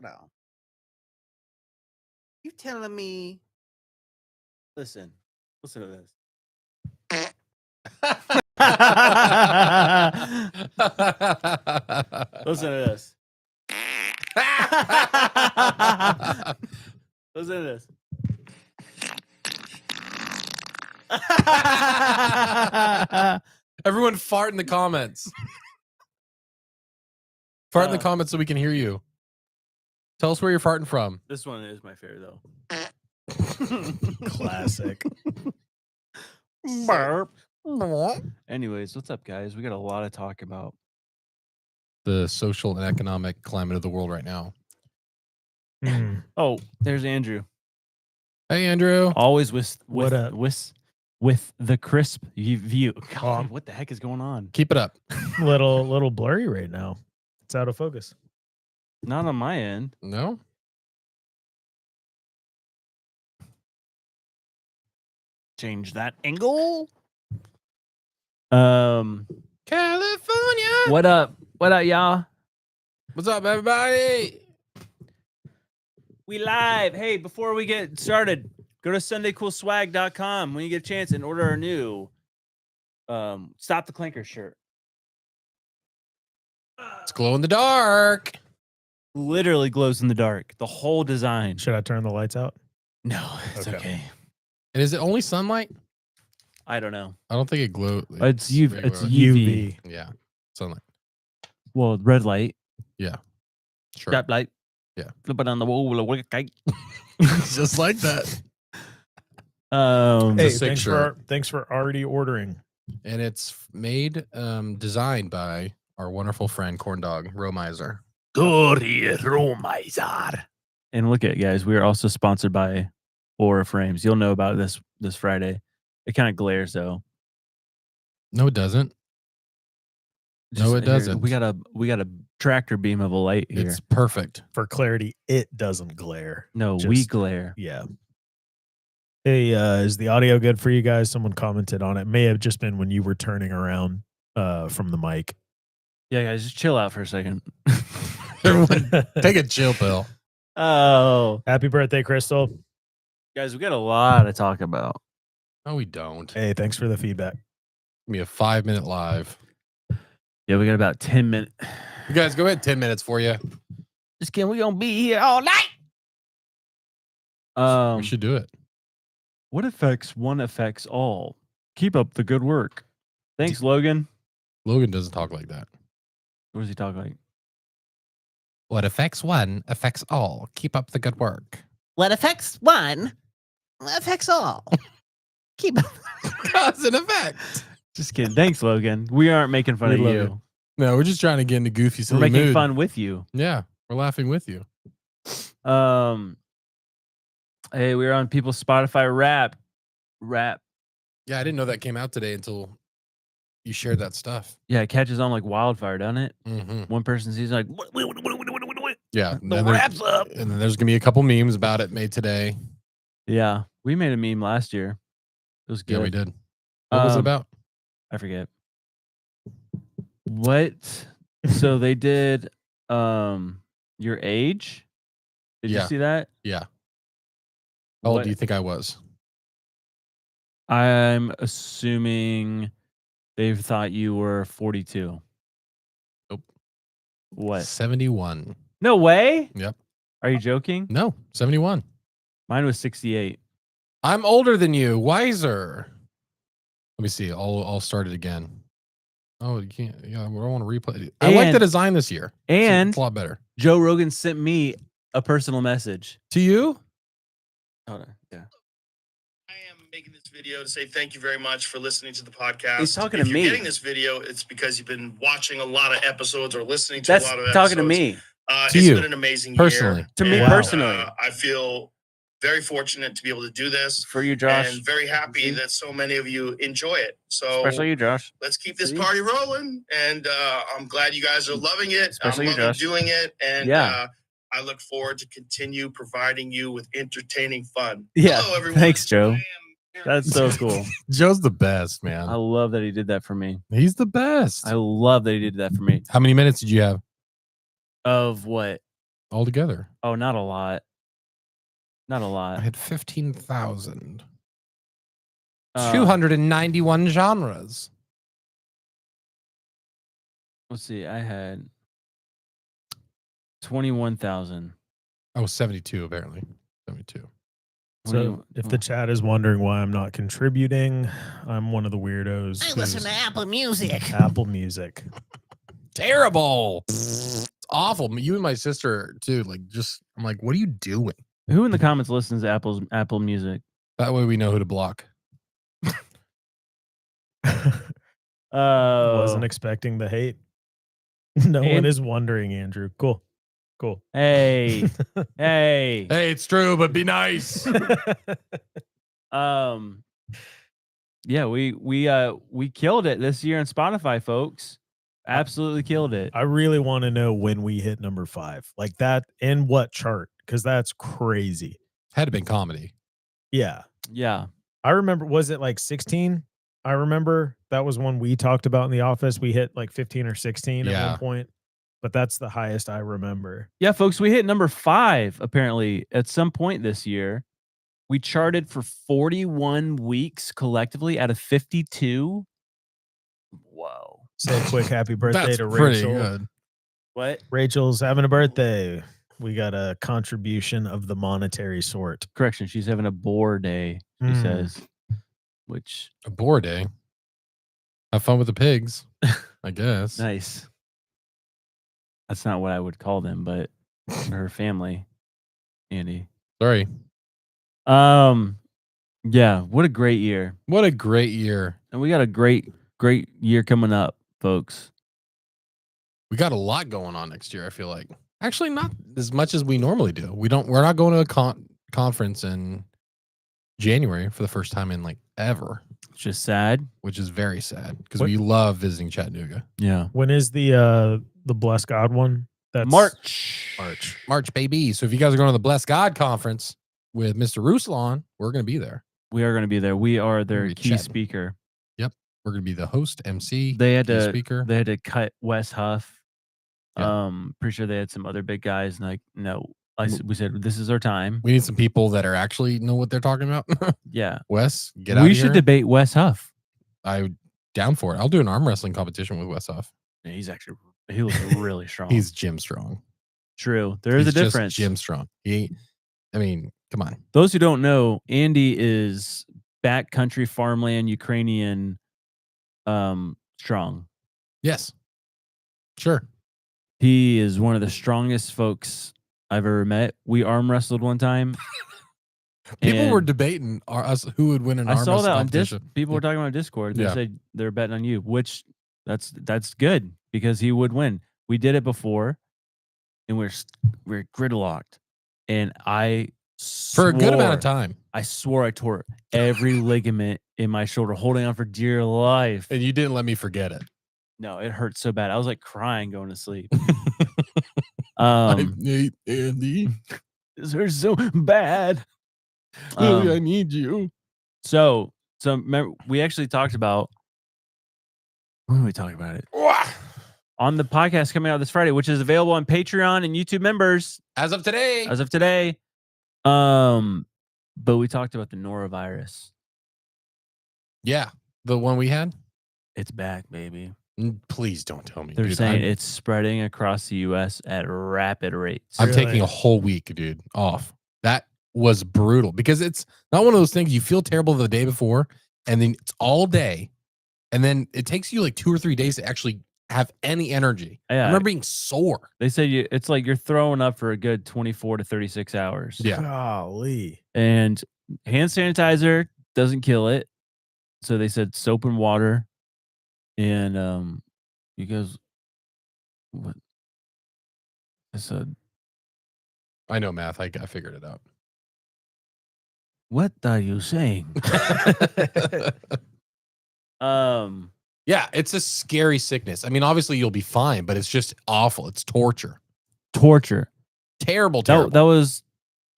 hold on. You telling me? Listen to this. Listen to this. Listen to this. Everyone fart in the comments. Fart in the comments so we can hear you. Tell us where you're farting from. This one is my favorite, though. Classic. Burp. Anyways, what's up, guys? We got a lot to talk about. The social and economic climate of the world right now. Oh, there's Andrew. Hey, Andrew. Always with What up? with the crisp view. God, what the heck is going on? Keep it up. little blurry right now. It's out of focus. Not on my end. No? Change that angle. California. What up? What up, y'all? What's up, everybody? We live. Hey, before we get started, go to SundayCoolSwag.com when you get a chance and order our new Stop the Clanker shirt. It's glow in the dark. Literally glows in the dark. The whole design. Should I turn the lights out? No, it's okay. And is it only sunlight? I don't know. I don't think it glows. It's UV. It's regular. UV. Yeah, sunlight. Well, red light. Yeah, sure. Strap light. Yeah. Flip it on the wall. Just like that. Hey, sick thanks for already ordering. And it's made, designed by our wonderful friend Corn Dog Romizer. And look at guys, we are also sponsored by Aura Frames. You'll know about this Friday. It kind of glares though. No, it doesn't. No, it doesn't. We got a tractor beam of a light here. It's perfect. For clarity, it doesn't glare. No, just- we glare. Yeah. Hey, is the audio good for you guys? Someone commented on it. May have just been when you were turning around from the mic. Yeah, guys, just chill out for a second. Everyone, take a chill pill. Oh, Happy birthday, Crystal. guys, we got a lot to talk about. No, we don't. Hey, thanks for the feedback. Give me a 5-minute live. Yeah, we got about 10 minutes. You guys, go ahead. 10 minutes for you. Just kidding. We gonna be here all night. We should do it. What affects one affects all. Keep up the good work. Thanks, Logan. Logan doesn't talk like that. What does he talk like? What affects one affects all. Keep up the good work. What affects one affects all. Keep Cause and effect. Just kidding. Thanks, Logan. We aren't making fun We of love you. you. No, we're just trying to get into goofy, We're silly making mood. fun with you. Yeah, we're laughing with you. Hey, we're on people's Spotify rap. Yeah, I didn't know that came out today until you shared that stuff. Yeah, it catches on like wildfire, doesn't it? Mm-hmm. One person sees like, what? Yeah, The rap's up. And then there's gonna be a couple memes about it made today. Yeah, we made a meme last year. It was good. Yeah, we did. What was it about? I forget. What? So they did your age? Did Yeah. you see that? Yeah. How old What- do you think I was? I'm assuming they thought you were 42. Nope. What? 71. No way? Yep. Are you joking? No, 71. Mine was 68. I'm older than you. Wiser. Let me see. I'll start it again. Oh, you can't. Yeah, I don't want to replay it. I like the And- design this year. And It's a lot better. Joe Rogan sent me a personal message. To you? Hold on. Yeah. I am making this video to say thank you very much for listening to the podcast. He's talking if to you're me. getting this video, it's because you've been watching a lot of episodes or listening to That's a lot of episodes. talking to me. To It's you, been an amazing personally. year. To me and, personally. I feel very fortunate to be able to do this. For you, Josh. And very happy See? that so many of you enjoy it. So Especially you, Josh. let's keep this See? party rolling. And I'm glad you guys are loving it. Especially I'm you, loving Josh. doing it. And Yeah. I look forward to continue providing you with entertaining fun. Yeah. Hello, everyone. Thanks, Joe. I am That's so cool. Joe's the best, man. I love that he did that for me. He's the best. I love that he did that for me. How many minutes did you have? Of what? altogether? Oh, not a lot. Not a I lot. had 15,000. Uh, 291 genres. Let's see. I had 21,000. Oh, 72 apparently. 72. So if the chat is wondering why I'm not contributing, I'm one of the weirdos. I listen who's to Apple Music. Apple Music. Terrible. It's awful. You and my sister too. Like, just I'm like, what are you doing? Who in the comments listens to Apple Music? That way we know who to block. Wasn't expecting the hate. No one And- is wondering, Andrew. Cool. Hey, hey. Hey, it's true, but be nice. Yeah, we killed it this year on Spotify, folks. Absolutely killed it. I really want to know when we hit number 5. Like that in what chart? Because that's crazy. Had to been comedy. Yeah. Yeah. I remember, was it like 16? I remember that was one we talked about in the office. We hit like 15 or 16 at Yeah. one point, but that's the highest I remember. Yeah, folks, we hit number 5 apparently at some point this year. We charted for 41 weeks collectively out of 52. Whoa. Say a quick happy birthday That's to pretty Rachel. good. What? Rachel's having a birthday. We got a contribution of the monetary sort. Correction, she's having a bore day, she Mm. says. Which A bore day. Have fun with the pigs, I guess. nice. That's not what I would call them, but her family, Andy. Sorry. Yeah, what a great year. What a great year. And we got a great year coming up, folks. We got a lot going on next year, I feel like. Actually, not as much as we normally do. We're not going to a conference in January for the first time in like ever, It's just sad. which is very sad because What- we love visiting Chattanooga. Yeah. When is the Bless God one? That's March. March, baby. So if you guys are going to the Bless God conference with Mr. Ruslan, we're going to be there. We are going to be there. We are their We'll be key chatting. speaker. We're going to be the host, MC, They had key to speaker. they had to cut Wes Huff. Yeah. Pretty sure they had some other big guys. And like, no, we said this is our time. We need some people that are actually know what they're talking about. Yeah. Wes, get out We of should here. debate Wes Huff. I down for it. I'll do an arm wrestling competition with Wes Huff. Yeah, he looks really strong. He's Jim Strong. true. There is He's a just difference. Jim Strong. Come on. Those who don't know, Andy is backcountry farmland Ukrainian strong. Yes. Sure. He is one of the strongest folks I've ever met. We arm wrestled one time. People were and debating us who would win an I arm saw wrestling that on competition. People were talking about Discord. They Yeah. said they're betting on you, which that's good because he would win. We did it before, and we're gridlocked, and I For a good amount of swore- time. I swore I tore every ligament in my shoulder, holding on for dear life. And you didn't let me forget it. No, it hurt so bad. I was like crying going to sleep. I hate Andy. This hurts so bad. I need you. So remember, we actually talked about when did we talk about it on the podcast coming out this Friday, which is available on Patreon and YouTube members As of today. as of today. But we talked about the norovirus. Yeah. The one we had? It's back, baby. Please don't tell me. They're dude. saying I'm, it's spreading across the U.S. at rapid rates. I'm Really? taking a whole week, dude, off. That was brutal because it's not one of those things you feel terrible the day before and then it's all day. And then it takes you like 2 or 3 days to actually have any energy. I Yeah, remember being sore. they say it's like you're throwing up for a good 24 to 36 hours. Yeah. Golly. And hand sanitizer doesn't kill it. So they said soap and water. And you guys, what? I said, I know math. I figured it out. what are you saying? Yeah, it's a scary sickness. I mean, obviously you'll be fine, but it's just awful. It's torture. Torture. Terrible, terrible. That was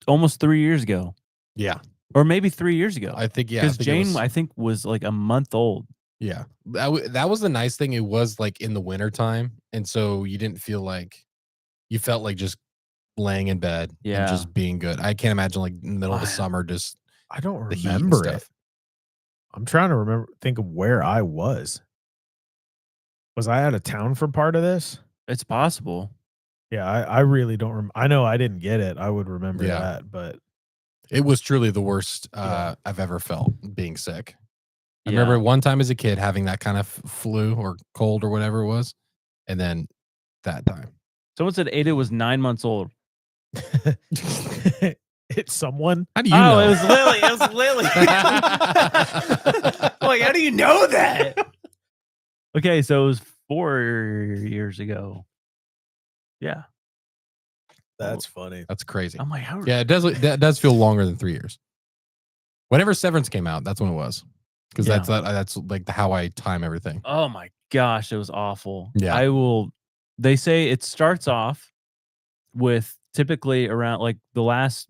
almost 3 years ago, yeah, or maybe 3 years ago. I think yeah. Because Jane, was, I think, was like a month old. yeah, that was the nice thing. It was like in the winter time, and so you didn't feel like you felt like just laying in bed Yeah. and just being good. I can't imagine like in the middle of the I- summer just I don't the heat and remember it. stuff. I'm trying to think of where I was. Was I out of town for part of this? It's possible. Yeah, I really don't. I know I didn't get it. I would remember Yeah. that, but It was truly the worst Yeah. I've ever felt being sick. I Yeah. remember one time as a kid having that kind of flu or cold or whatever it was, and then that time. Someone said Ada was 9 months old. it's someone. How do you know? It was Lily. It was Lily. Like, how do you know that? Okay, so it was 4 years ago. Yeah. That's funny. That's crazy. I'm like, how? Yeah, it does. That does feel longer than 3 years. Whenever Severance came out, that's when it was, because Yeah. that's like how I time everything. Oh my gosh, it was awful. Yeah. They say it starts off with typically around like the last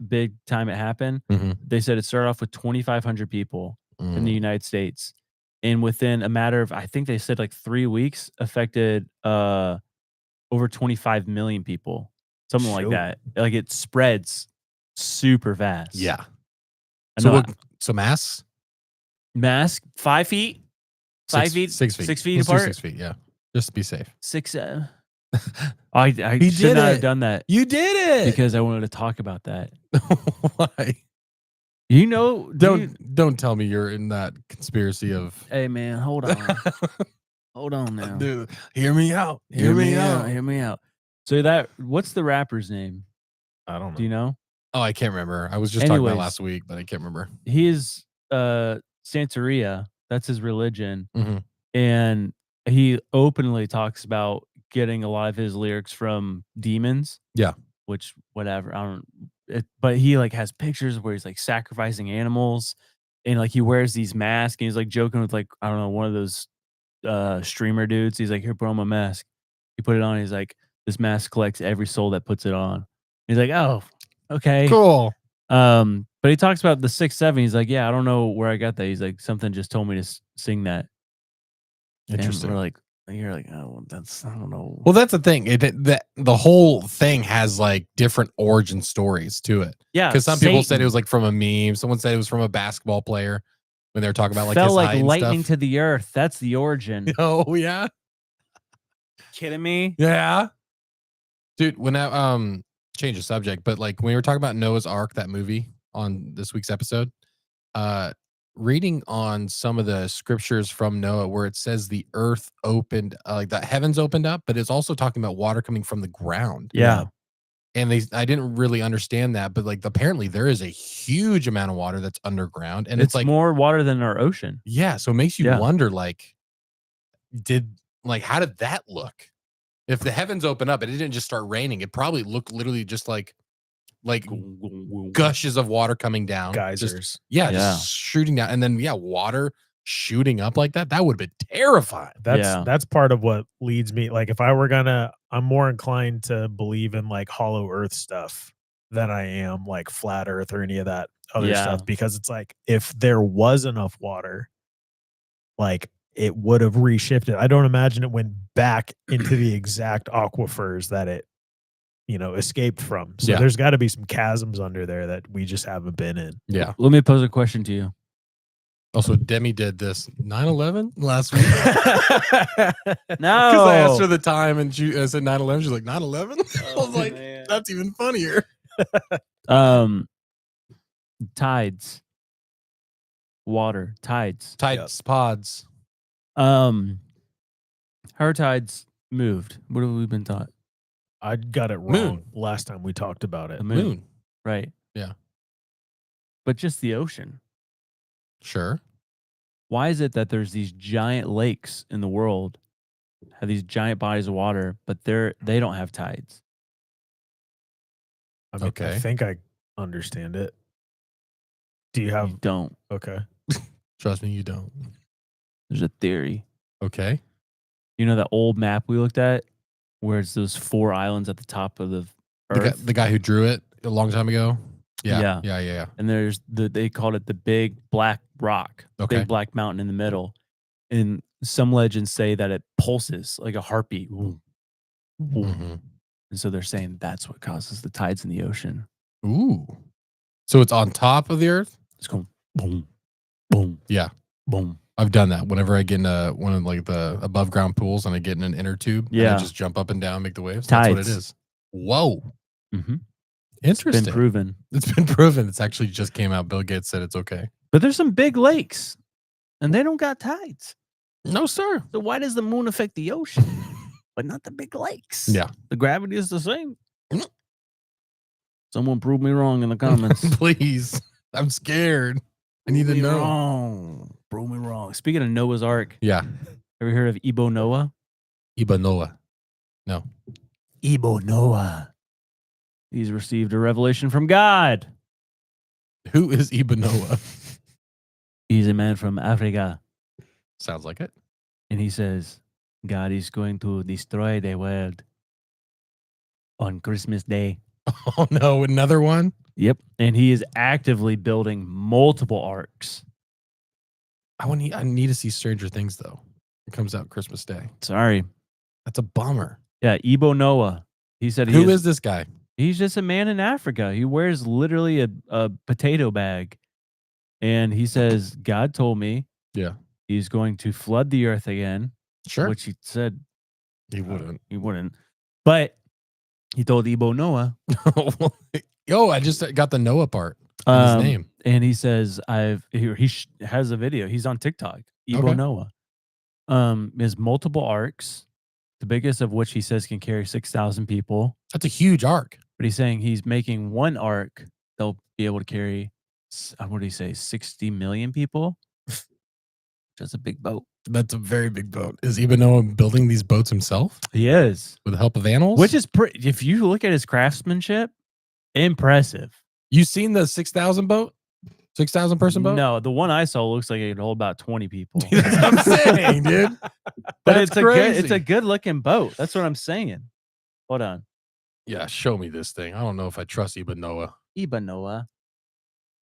big time it happened. Mhm. They said it started off with 2,500 people in the Mm. United States, and within a matter of, I think they said like 3 weeks, affected over 25 million people, something like Shoot. that. Like it spreads super fast. Yeah. I So know so masks? mask 5 feet, 5 feet, 6 feet, 6 feet Let's do apart. 6 feet. Yeah, just to be safe. 6. I He should did not it. have done that You did it. because I wanted to talk about that. Why? You know, Don't tell me you're in that conspiracy of. hey man, hold on, hold on now. Dude, hear me out. Hear me out. So what's the rapper's name? I don't know. Do you know? Oh, I can't remember. I was just talking about Anyways. last week, but I can't remember. He is Santeria. That's his religion. Mhm. And he openly talks about getting a lot of his lyrics from demons. Yeah. Which whatever. But he like has pictures where he's like sacrificing animals, and like he wears these masks, and he's like joking with like, I don't know, one of those streamer dudes. He's like, here, put on my mask. He put it on, he's like, this mask collects every soul that puts it on. He's like, oh, okay. Cool. But he talks about the 6-7. He's like, yeah, I don't know where I got that. He's like, something just told me to sing that. And Interesting. we're like, you're like, oh, that's, I don't know. Well, that's the thing. The whole thing has like different origin stories to it. Yeah, Because some people said Satan it was like from a meme. Someone said it was from a basketball player when they were talking about like fell his like height and lightning stuff. to the earth. That's the origin. Oh yeah, Kidding me? yeah, dude. When I change the subject, but like when we were talking about Noah's Ark, that movie on this week's episode, reading on some of the scriptures from Noah where it says the earth opened, like the heavens opened up, but it's also talking about water coming from the ground. Yeah. And I didn't really understand that, but like apparently there is a huge amount of water that's underground, and it's like more water than our ocean. yeah, so it makes you Yeah. wonder like how did that look? If the heavens open up and it didn't just start raining, it probably looked literally just like gushes of water coming down. Geysers. Just Yeah. just shooting down, and then water shooting up like that. That would have been terrifying. That's part of what leads me. Like, if I were I'm more inclined to believe in like hollow earth stuff than I am like flat earth or any of that other Yeah. stuff, because it's like if there was enough water, like it would have reshifted. I don't imagine it went back into the exact aquifers that it, escaped from. So Yeah. there's got to be some chasms under there that we just haven't been in. Yeah. Let me pose a question to you. Also, Demi did this 9/11 last week. No. Because I asked her the time and I said 9/11. She's like, 9/11? I was like, man. that's even funnier. Tides. Water. Tides. Tides, pods. How are tides moved? What have we been taught? I got it wrong Moon. last time we talked about it. The moon. Moon. Right. Yeah. But just the ocean. Sure. Why is it that there's these giant lakes in the world, have these giant bodies of water, but they don't have tides? I mean, I Okay. think I understand it. Do you You have don't. okay? Trust me, you don't. There's a theory. Okay. You know that old map we looked at where it's those 4 islands at the top of the earth? The guy who drew it a long time ago. Yeah. Yeah. And there's they called it the big black rock, Okay. big black mountain in the middle. And some legends say that it pulses like a heartbeat. Mhm. And so they're saying that's what causes the tides in the ocean. Ooh. So it's on top of the earth? It's going boom, boom, Yeah. boom. I've done that whenever I get in one of like the above ground pools and I get in an inner tube. And I Yeah. just jump up and down, make the waves. That's what it Tides. is. Whoa. Mm-hmm. Interesting. Been proven. It's been proven. It's actually just came out. Bill Gates said it's okay. But there's some big lakes and they don't got tides. No, sir. So why does the moon affect the ocean, but not the big lakes? Yeah. The gravity is the same. Mm. Someone prove me wrong in the comments. Please. I'm scared. I need to Prove me know. Wrong. Prove me wrong. Speaking of Noah's Ark, Yeah. ever heard of Ibo Noah? Iba Noah. No. Ibo Noah. He's received a revelation from God. Who is Iba Noah? He's a man from Africa. Sounds like it. And he says, God is going to destroy the world on Christmas Day. Oh no, another one? Yep. And he is actively building multiple arcs. I need to see Stranger Things though. It comes out Christmas Day. Sorry. That's a bummer. Yeah, Ibo Noah. He said Who is this guy? he's just a man in Africa. He wears literally a potato bag. And he says, God told me Yeah. he's going to flood the earth again, Sure. which he said He wouldn't. he wouldn't. But he told Ibo Noah, Yo, I just got the Noah part in his name. and he says, has a video. He's on TikTok. Ibo Okay. Noah. Has multiple arcs, the biggest of which he says can carry 6,000 people. That's a huge arc. But he's saying he's making one arc they'll be able to carry, what did he say, 60 million people? That's a big boat. That's a very big boat. Is Iba Noah building these boats himself He is. with the help of animals? Which is pretty, if you look at his craftsmanship, impressive. You seen the 6,000 boat? 6,000 person boat? No, the one I saw looks like it could hold about 20 people. That's what I'm saying, dude. But That's it's a crazy. good looking boat. That's what I'm saying. Hold on. Yeah, show me this thing. I don't know if I trust Iba Noah. Iba Noah.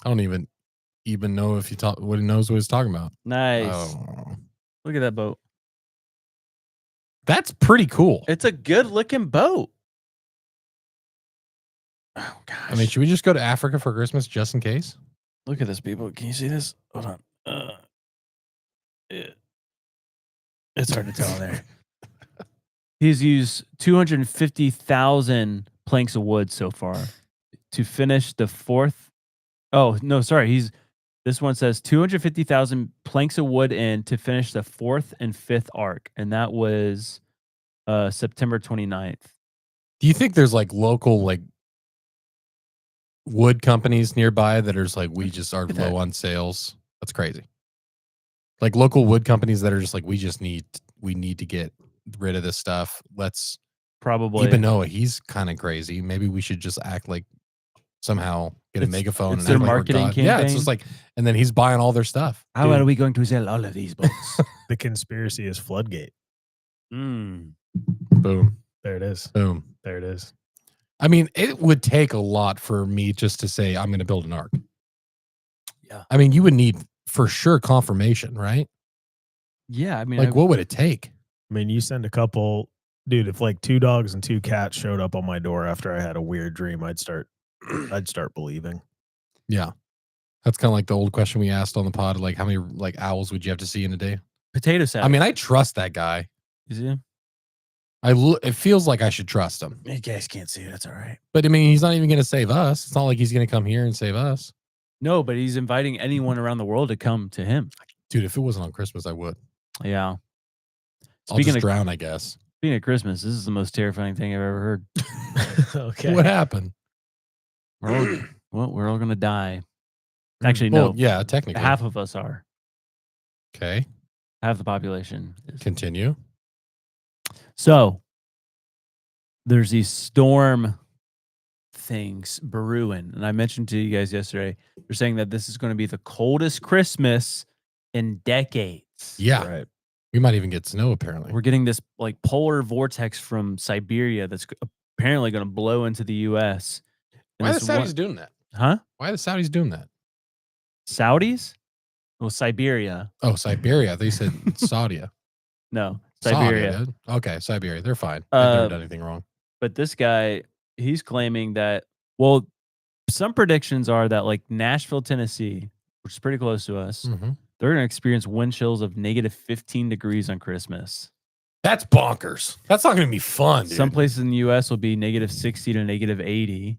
I don't even know if he knows what he's talking about. Nice. Oh. Look at that boat. That's pretty cool. It's a good looking boat. Oh gosh. I mean, should we just go to Africa for Christmas just in case? Look at this, people. Can you see this? Hold on. It's hard to tell there. He's used 250,000 planks of wood so far to finish the fourth. Oh, no, sorry. This one says 250,000 planks of wood in to finish the fourth and fifth arc. And that was September 29th. Do you think there's like local like wood companies nearby that are just like we just are low on sales? That's crazy. Like local wood companies that are just like we need to get rid of this stuff. Let's Probably. even Noah, he's kind of crazy. Maybe we should just act like somehow get a megaphone it's and their act like we're marketing God. Yeah, it's campaign. just like, and then he's buying all their stuff. How are we going to sell all of these boats? The conspiracy is Floodgate. Mm. Boom, There it is. boom. There it is. I mean, it would take a lot for me just to say I'm going to build an ark. Yeah. I mean, you would need for sure confirmation, right? Yeah, I mean, Like, what would it take? I mean, you send a couple, dude. If like 2 dogs and 2 cats showed up on my door after I had a weird dream, I'd start believing. Yeah, that's kind of like the old question we asked on the pod. Like, how many like owls would you have to see in a day? potato salad. I mean, I trust that guy. is he? It feels like I should trust him. You guys can't see it. That's all right. But I mean, he's not even going to save us. It's not like he's going to come here and save us. No, but he's inviting anyone around the world to come to him. Dude, if it wasn't on Christmas, I would. Yeah. I'll just drown, I guess. Speaking of Christmas, this is the most terrifying thing I've ever heard. Okay. What happened? We're all gonna die. Actually, Well, no. yeah, technically. Half of us are. Okay, Half the population is. continue. So there's these storm things brewing, and I mentioned to you guys yesterday. They're saying that this is going to be the coldest Christmas in decades. Yeah, Right. we might even get snow. Apparently, We're getting this like polar vortex from Siberia that's apparently going to blow into the U.S. And why are the this Saudis doing that? Huh? Why are the Saudis doing that? Saudis? Well, Siberia. Oh, Siberia. They said Saudi. No, Saudi, Siberia. dude. Okay, Siberia. They're fine. They've never done anything wrong. But this guy, he's claiming that, well, some predictions are that like Nashville, Tennessee, which is pretty close to us, Mhm. they're going to experience wind chills of negative 15 degrees on Christmas. That's bonkers. That's not going to be fun, dude. Some places in the U.S. will be negative 60 to negative 80.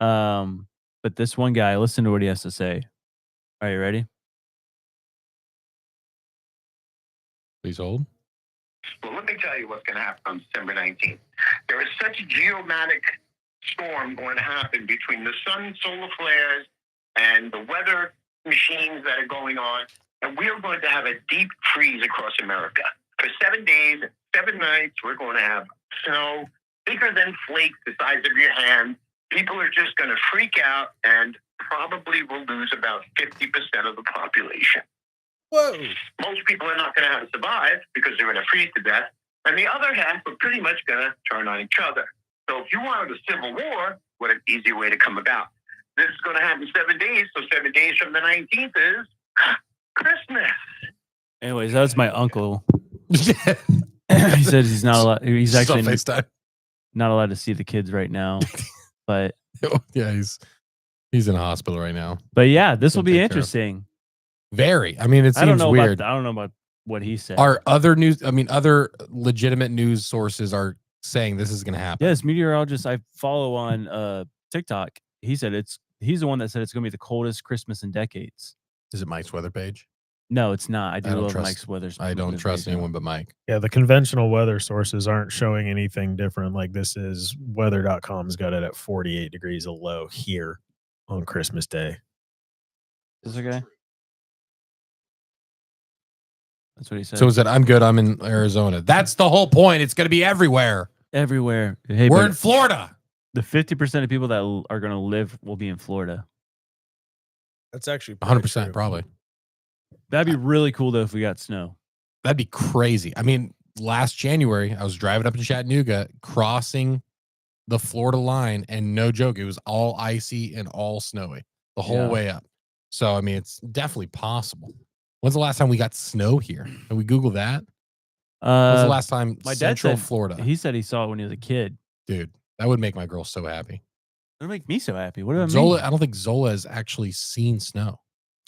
But this one guy, listen to what he has to say. Are you ready? Please hold. Well, let me tell you what's going to happen on December 19th. There is such a geomatic storm going to happen between the sun solar flares and the weather machines that are going on, and we are going to have a deep freeze across America. For 7 days, 7 nights, we're going to have snow bigger than flakes the size of your hand. People are just going to freak out and probably will lose about 50% of the population. Whoa. Most people are not going to have to survive because they're going to freeze to death. And the other half are pretty much going to turn on each other. So if you wanted a civil war, what an easy way to come about. This is going to happen 7 days. So 7 days from the 19th is Christmas. Anyways, that was my uncle. Yeah. He says he's not allowed. He's Just on actually FaceTime. not allowed to see the kids right now. But Yeah, he's in a hospital right now. yeah, this will Gonna be take care of. interesting. Very. I mean, it I don't seems know weird. I don't know about what he said. Are other news? I mean, other legitimate news sources are saying this is going to happen. Yeah, this meteorologist I follow on TikTok, he said he's the one that said it's going to be the coldest Christmas in decades. Is it Mike's weather page? No, it's not. I do don't love trust- Mike's weather. I don't trust anyone but Mike. Yeah, the conventional weather sources aren't showing anything different. Like this is weather.com's got it at 48 degrees a low here on Christmas Day. Is this okay? That's what he said. So is that I'm good? I'm in Arizona. That's the whole point. It's going to be everywhere. Everywhere. Hey, We're but in Florida. the 50% of people that are going to live will be in Florida. That's actually 100% probably. That'd be really cool though if we got snow. That'd be crazy. I mean, last January, I was driving up in Chattanooga, crossing the Florida line, and no joke, it was all icy and all snowy the whole Yeah. way up. So, I mean, it's definitely possible. When's the last time we got snow here? Can we Google that? When's the last time my dad Central said Florida? He said he saw it when he was a kid. Dude, that would make my girl so happy. It would make me so happy. What about Zola, me? I don't think Zola has actually seen snow.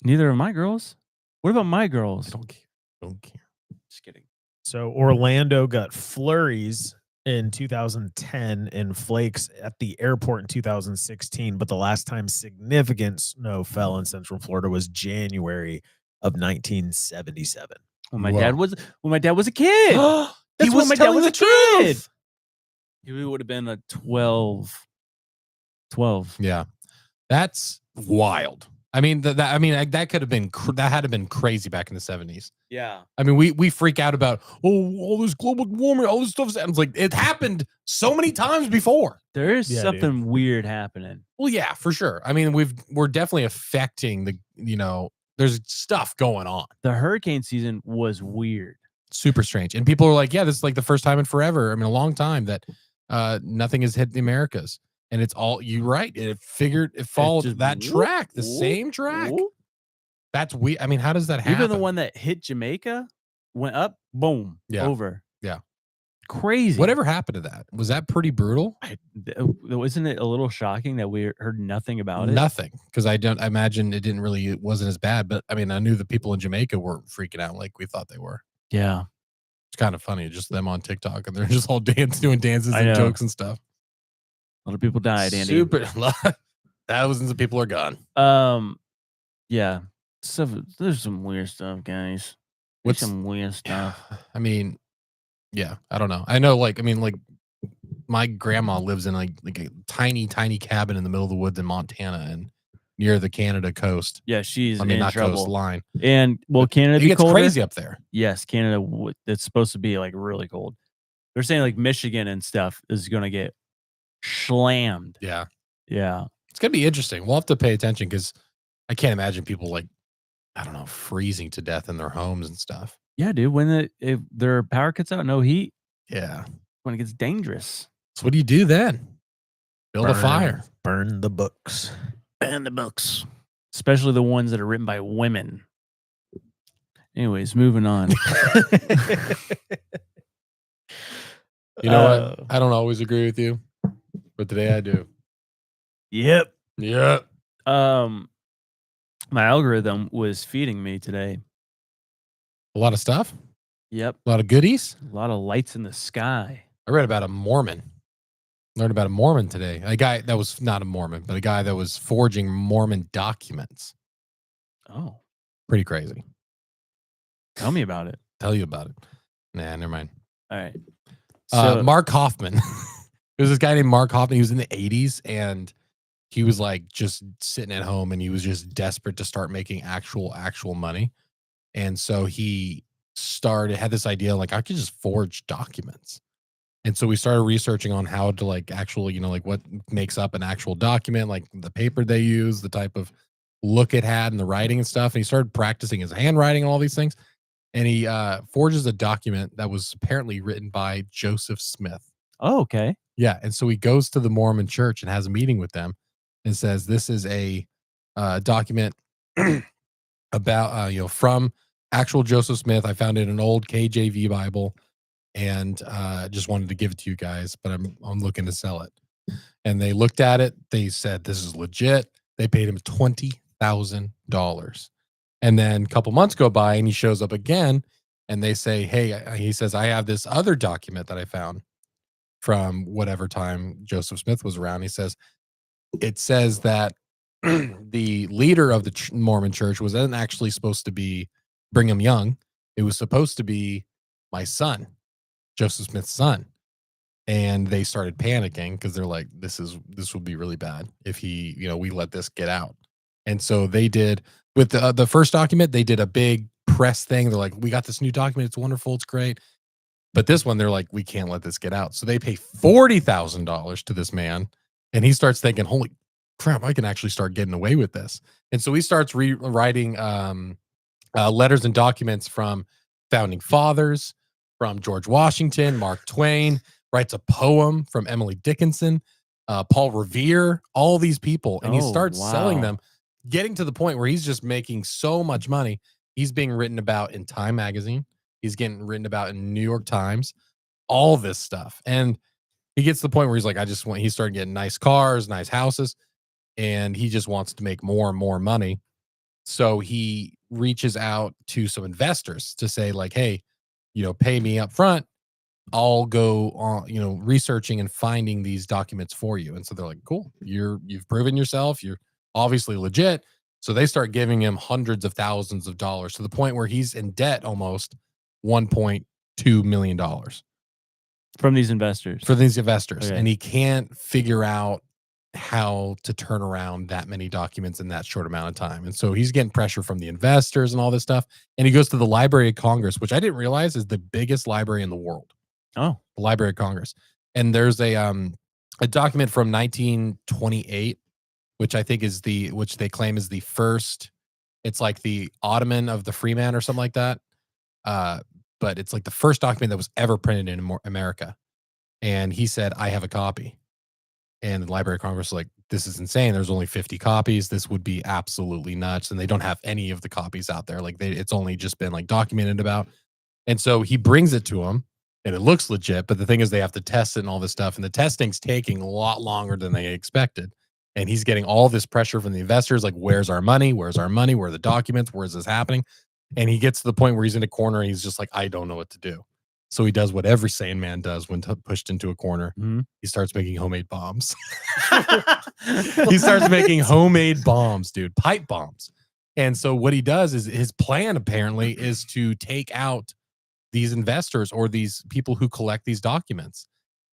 Neither are my girls. What about my girls? I don't care. Don't care. Just kidding. So Orlando got flurries in 2010 and flakes at the airport in 2016, but the last time significant snow fell in Central Florida was January of 1977. When my Whoa. dad was a kid. He That's was when my dad telling was the a kid. truth. He would have been a 12. 12. Yeah, that's wild. I mean, that could have been that had to have been crazy back in the 70s. Yeah. I mean, we freak out about all this global warming, all this stuff. It's like it happened so many times before. There is Yeah, something weird happening. Well, yeah, for sure. I mean, we're definitely affecting the there's stuff going on. The hurricane season was weird. Super strange, and people are like, yeah, this is like the first time in forever. I mean, a long time that nothing has hit the Americas. And it's all you're right. It followed just that whoop, track, the whoop, same track. whoop. That's weird. I mean, how does that happen? Even the one that hit Jamaica went up, boom, Yeah. over. Yeah. Crazy. Whatever happened to that? Was that pretty brutal? Wasn't it a little shocking that we heard nothing about it? Nothing, because I imagine it wasn't as bad. But I mean, I knew the people in Jamaica weren't freaking out like we thought they were. Yeah. It's kind of funny, just them on TikTok and they're just all doing dances I and know. jokes and stuff. A lot of people died, Andy. Super. Thousands of people are gone. Yeah. There's some weird stuff, guys. What's Some weird stuff. I mean, yeah, I don't know. I know, like my grandma lives in like a tiny cabin in the middle of the woods in Montana and near the Canada coast. Yeah, she's I mean, in not trouble. coastline. And will Canada It be gets colder? crazy up there. Yes, Canada. It's supposed to be like really cold. They're saying like Michigan and stuff is going to get slammed. Yeah, Yeah. it's gonna be interesting. We'll have to pay attention because I can't imagine people like, I don't know, freezing to death in their homes and stuff. Yeah, dude. When if their power cuts out, no heat, Yeah. when it gets dangerous. So what do you do then? Build a fire. Burn the books. Ban the books, especially the ones that are written by women. Anyways, moving on. You know Uh, what? I don't always agree with you, but today I do. Yep. Yeah. My algorithm was feeding me today. A lot of stuff. Yep. A lot of goodies. A lot of lights in the sky. I read about a Mormon. Learned about a Mormon today. A guy that was not a Mormon, but a guy that was forging Mormon documents. Oh, Pretty crazy. tell me about it. Tell you about it. Nah, never mind. All right. So, Mark Hoffman. There's this guy named Mark Hoffman. He was in the 80s and he was like just sitting at home and he was just desperate to start making actual money. And so he had this idea like I could just forge documents. And so we started researching on how to like actually, like what makes up an actual document, like the paper they use, the type of look it had and the writing and stuff. And he started practicing his handwriting and all these things. And he forges a document that was apparently written by Joseph Smith. oh, okay. Yeah. And so he goes to the Mormon church and has a meeting with them and says, this is a document about, from actual Joseph Smith. I found it in an old KJV Bible and just wanted to give it to you guys, but I'm looking to sell it. And they looked at it. They said, this is legit. They paid him $20,000. And then a couple months go by and he shows up again and they say, hey, he says, I have this other document that I found from whatever time Joseph Smith was around. He says, it says that the leader of the Mormon church wasn't actually supposed to be Brigham Young. It was supposed to be my son, Joseph Smith's son. And they started panicking because they're like, this would be really bad if we let this get out. And so they did with the first document, they did a big press thing. They're like, we got this new document. It's wonderful. It's great. But this one, they're like, we can't let this get out. So they pay $40,000 to this man. And he starts thinking, holy crap, I can actually start getting away with this. And so he starts rewriting letters and documents from founding fathers, from George Washington, Mark Twain, writes a poem from Emily Dickinson, Paul Revere, all these people. And he Oh, starts selling wow. them, getting to the point where he's just making so much money. He's being written about in Time magazine. He's getting written about in New York Times, all this stuff. And he gets to the point where he's like, he started getting nice cars, nice houses, and he just wants to make more and more money. So he reaches out to some investors to say like, hey, pay me up front. I'll go on, researching and finding these documents for you. And so they're like, cool, you've proven yourself. You're obviously legit. So they start giving him hundreds of thousands of dollars to the point where he's in debt almost $1.2 million From these investors. for these investors. Okay. And he can't figure out how to turn around that many documents in that short amount of time. And so he's getting pressure from the investors and all this stuff. And he goes to the Library of Congress, which I didn't realize is the biggest library in the world. Oh, The Library of Congress. And there's a document from 1928, which I think which they claim is the first, it's like the Ottoman of the Freeman or something like that. But it's like the first document that was ever printed in America. And he said, I have a copy. And the Library of Congress was like, this is insane. There's only 50 copies. This would be absolutely nuts. And they don't have any of the copies out there. Like it's only just been like documented about. And so he brings it to him and it looks legit. But the thing is they have to test it and all this stuff. And the testing's taking a lot longer than they expected. And he's getting all this pressure from the investors. Like, where's our money? Where's our money? Where are the documents? Where is this happening? And he gets to the point where he's in a corner and he's just like, I don't know what to do. So he does what every sane man does when pushed into a corner. Mhm. He starts making homemade bombs. He starts making homemade bombs, dude, pipe bombs. And so what he does is his plan apparently is to take out these investors or these people who collect these documents.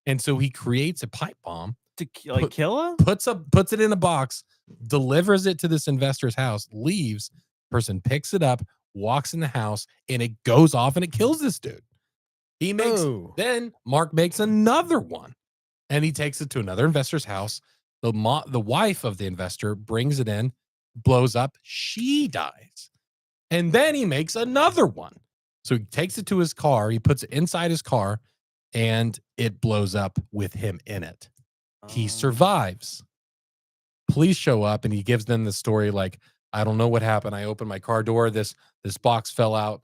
And so he creates a pipe bomb, to Put- kill him? puts it in a box, delivers it to this investor's house, leaves, person picks it up, walks in the house, and it goes off and it kills this dude. He makes Oh. Then Mark makes another one and he takes it to another investor's house. The wife of the investor brings it in, blows up, she dies. And then he makes another one. So he takes it to his car, he puts it inside his car, and it blows up with him in it. He survives. Police show up and he gives them the story like, I don't know what happened. I opened my car door, this box fell out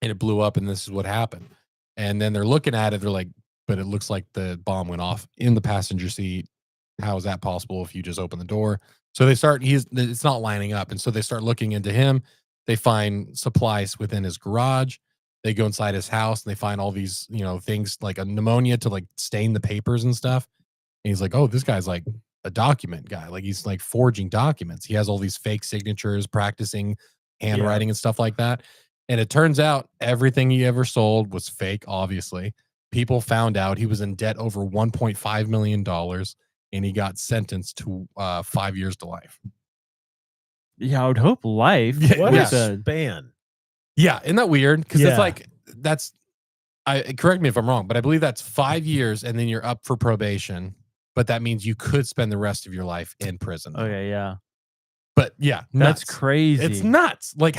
and it blew up and this is what happened. And then they're looking at it, they're like, but it looks like the bomb went off in the passenger seat. How is that possible if you just open the door? So they start, it's not lining up. And so they start looking into him. They find supplies within his garage. They go inside his house and they find all these, things like a pneumonia to like stain the papers and stuff. And he's like, oh, this guy's like a document guy. Like he's like forging documents. He has all these fake signatures, practicing handwriting and stuff like that. And it turns out everything he ever sold was fake, obviously. People found out he was in debt over $1.5 million and he got sentenced to 5 years to life. Yeah, I would hope life. Yeah, What yeah. a span. Yeah, isn't that weird? Because Yeah. it's like, correct me if I'm wrong, but I believe that's 5 years and then you're up for probation. But that means you could spend the rest of your life in prison. Okay, yeah. But yeah, That's nuts. crazy. It's nuts. Like,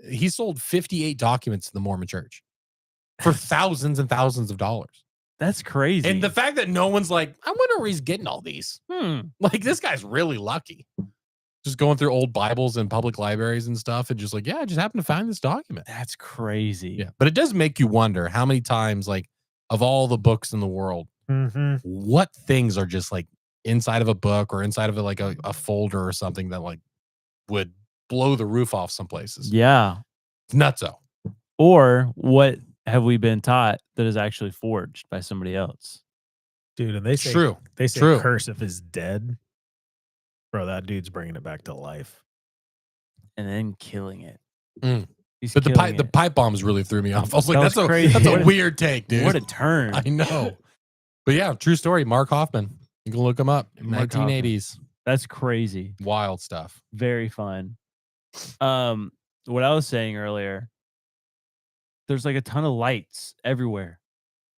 he sold 58 documents to the Mormon church for thousands and thousands of dollars. That's crazy. And the fact that no one's like, I wonder where he's getting all these. Like, this guy's really lucky. Just going through old Bibles and public libraries and stuff and just like, yeah, I just happened to find this document. That's crazy. Yeah. But it does make you wonder how many times, like, of all the books in the world, what things are just like inside of a book or inside of a folder or something that like would blow the roof off some places. Yeah. It's nutso. Or what have we been taught that is actually forged by somebody else? Dude, and they say True. True. Cursive is dead. Bro, that dude's bringing it back to life. And then killing it. Mm. He's But the killing pipe bombs really threw me off. I was like, That was crazy. that's What a a- weird take, dude. What a turn. I know. But yeah, true story. Mark Hoffman. You can look him up. Mark 1980s. That's crazy. Wild stuff. Very fun. What I was saying earlier, there's like a ton of lights everywhere.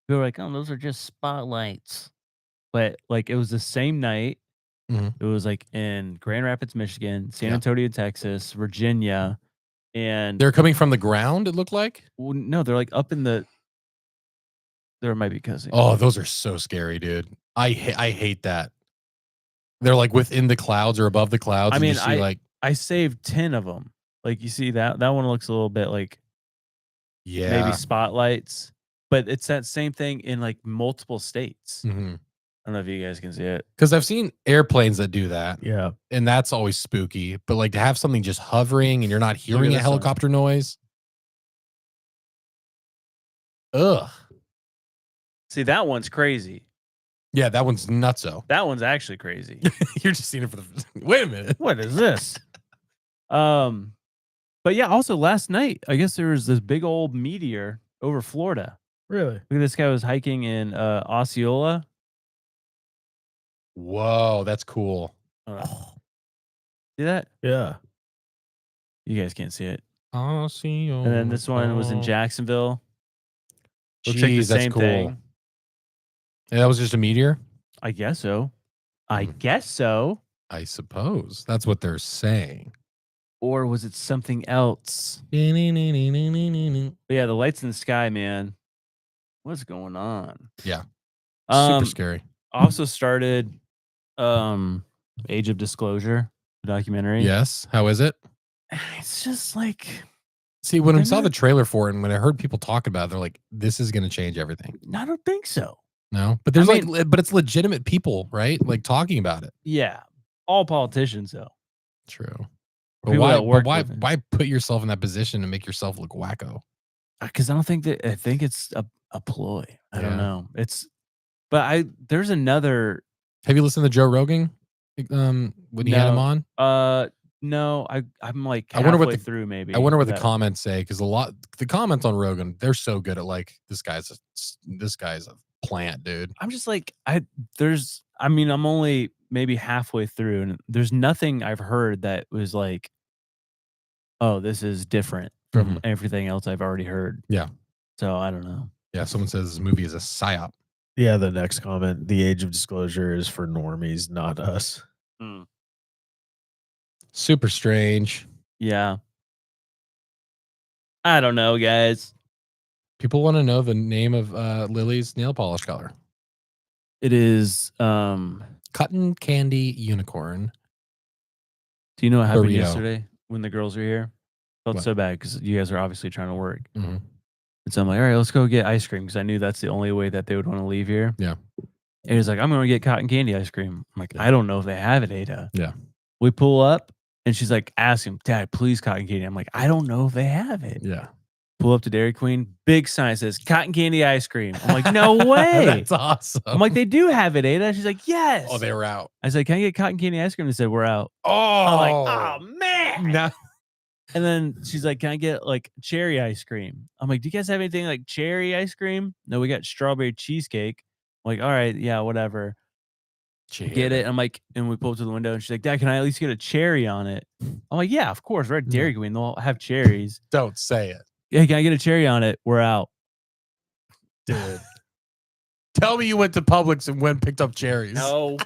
People were like, oh, those are just spotlights. But like it was the same night. Mhm. It was like in Grand Rapids, Michigan, San Yeah. Antonio, Texas, Virginia, and They're coming from the ground, it looked like. well, no, they're like up in the. There might be cussing. Oh, those are so scary, dude. I hate that. They're like within the clouds or above the clouds. I and you mean, see like, I saved 10 of them. Like you see that one looks a little bit like yeah. maybe spotlights, but it's that same thing in like multiple states. Mhm. I don't know if you guys can see it. Because I've seen airplanes that do that, Yeah. and that's always spooky. But like to have something just hovering and you're not hearing a this one. helicopter noise. Ugh. See, that one's crazy. Yeah, that one's nutso. That one's actually crazy. You're just seeing it for the. Wait a minute. What is this? But yeah, also last night, I guess there was this big old meteor over Florida. Really? Look at this guy was hiking in Osceola. Whoa, that's cool. See that? Yeah. You guys can't see it. I'll see you. And then this one was in Jacksonville. Looks Jeez, like the that's same cool. thing. And that was just a meteor? I guess so. I Hmm. guess so. I suppose. That's what they're saying. Or was it something else? Super But yeah, the lights in the sky, man. What's going on? Yeah. Um, scary. also started Age of Disclosure, the documentary. Yes. How is it? It's just like See, when I They're saw the not- trailer for it and when I heard people talk about it, they're like, this is going to change everything. I don't think so. No, but there's I but it's legitimate people, right? Like talking about it. Yeah. All politicians though. True. Or But people why, that work why, with it. why put yourself in that position and make yourself look wacko? Because I think it's a ploy. I Yeah. don't know. There's another Have you listened to Joe Rogan? When he had him No. on? no, I'm like I wonder what halfway the- through maybe. I wonder what the that- comments say because the comments on Rogan, they're so good at like this guy's a plant, dude. I'm just like I'm only maybe halfway through and there's nothing I've heard that was like, oh, this is different from everything else I've already heard. Yeah. So I don't know. Yeah, someone says this movie is a psyop. Yeah, the next comment. The age of disclosure is for normies, not us. Super strange. Yeah. I don't know, guys. People want to know the name of Lily's nail polish color. It is Cotton Candy Unicorn. do you know what happened Burrito. yesterday when the girls were here? Felt What? so bad because you guys are obviously trying to work. Mhm. And so I'm like, all right, let's go get ice cream because I knew that's the only way that they would want to leave here. Yeah. And he's like, I'm going to get cotton candy ice cream. I'm like, Yeah. I don't know if they have it, Ada. Yeah. We pull up and she's like, ask him, Dad, please cotton candy. I'm like, I don't know if they have it. Yeah. Pull up to Dairy Queen, big sign says cotton candy ice cream. I'm like, no way. That's awesome. I'm like, they do have it, Ada. She's like, yes. oh, they were out. I said, can I get cotton candy ice cream? They said, we're out. Oh, I'm like, oh man. no. And then she's like, can I get like cherry ice cream? I'm like, do you guys have anything like cherry ice cream? No, we got strawberry cheesecake. I'm like, all right, yeah, whatever. Get it. I'm like, and we pull up to the window and she's like, Dad, can I at least get a cherry on it? I'm like, yeah, of course. We're at Dairy Queen. They'll have cherries. Don't say it. Yeah, can I get a cherry on it? We're out. Dude. Tell me you went to Publix and went and picked up cherries. No.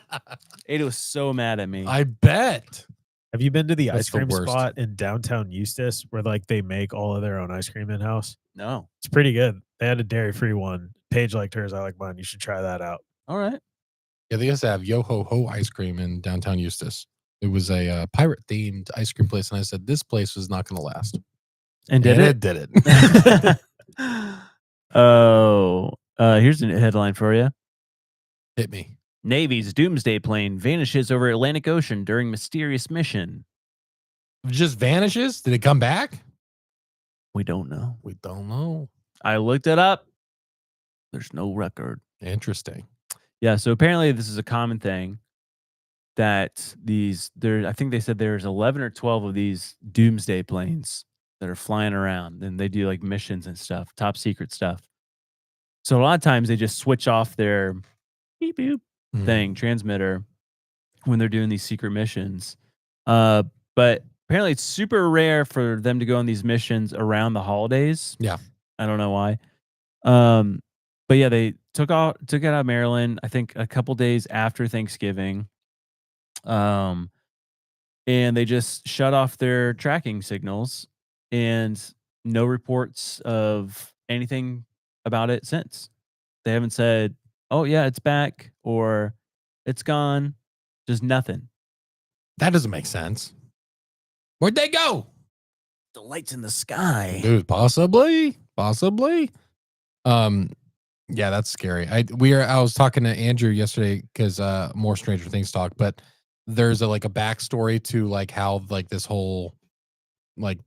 Ada was so mad at me. I bet. Have you been to the That's ice the cream worst. spot in downtown Eustis where like they make all of their own ice cream in house? No. It's pretty good. They had a dairy-free one. Paige liked hers. I like mine. You should try that out. All right. Yeah, they used to have Yo Ho Ho ice cream in downtown Eustis. It was a pirate themed ice cream place, and I said this place was not going to last. And did And it? Did it. Oh, here's a headline for you. Hit me. Navy's doomsday plane vanishes over Atlantic Ocean during mysterious mission. Just vanishes? Did it come back? We don't know. We don't know. I looked it up. There's no record. Interesting. Yeah, so apparently this is a common thing that I think they said there's 11 or 12 of these doomsday planes that are flying around and they do like missions and stuff, top secret stuff. So a lot of times they just switch off their beep boop Mhm. thing, transmitter, when they're doing these secret missions. But apparently it's super rare for them to go on these missions around the holidays. Yeah. I don't know why. But yeah, they took it out of Maryland, I think a couple days after Thanksgiving. And they just shut off their tracking signals and no reports of anything about it since. They haven't said, oh yeah, it's back or it's gone. Just nothing. That doesn't make sense. Where'd they go? The lights in the sky. Dude, possibly. Yeah, that's scary. I was talking to Andrew yesterday because more Stranger Things talk, but there's a backstory to like how like this whole like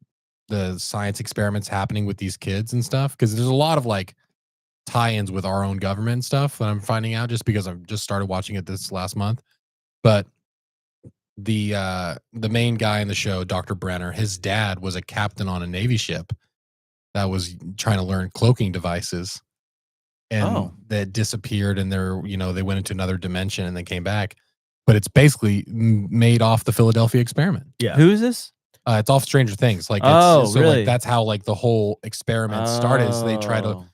the science experiments happening with these kids and stuff, because there's a lot of like tie-ins with our own government and stuff that I'm finding out just because I've just started watching it this last month. But the main guy in the show, Dr. Brenner, his dad was a captain on a Navy ship that was trying to learn cloaking devices, and that disappeared, and they went into another dimension and then came back. But it's basically made off the Philadelphia experiment. Yeah. Who is this? It's off Stranger Things. Like, really? like that's how like the whole experiment started. So they try to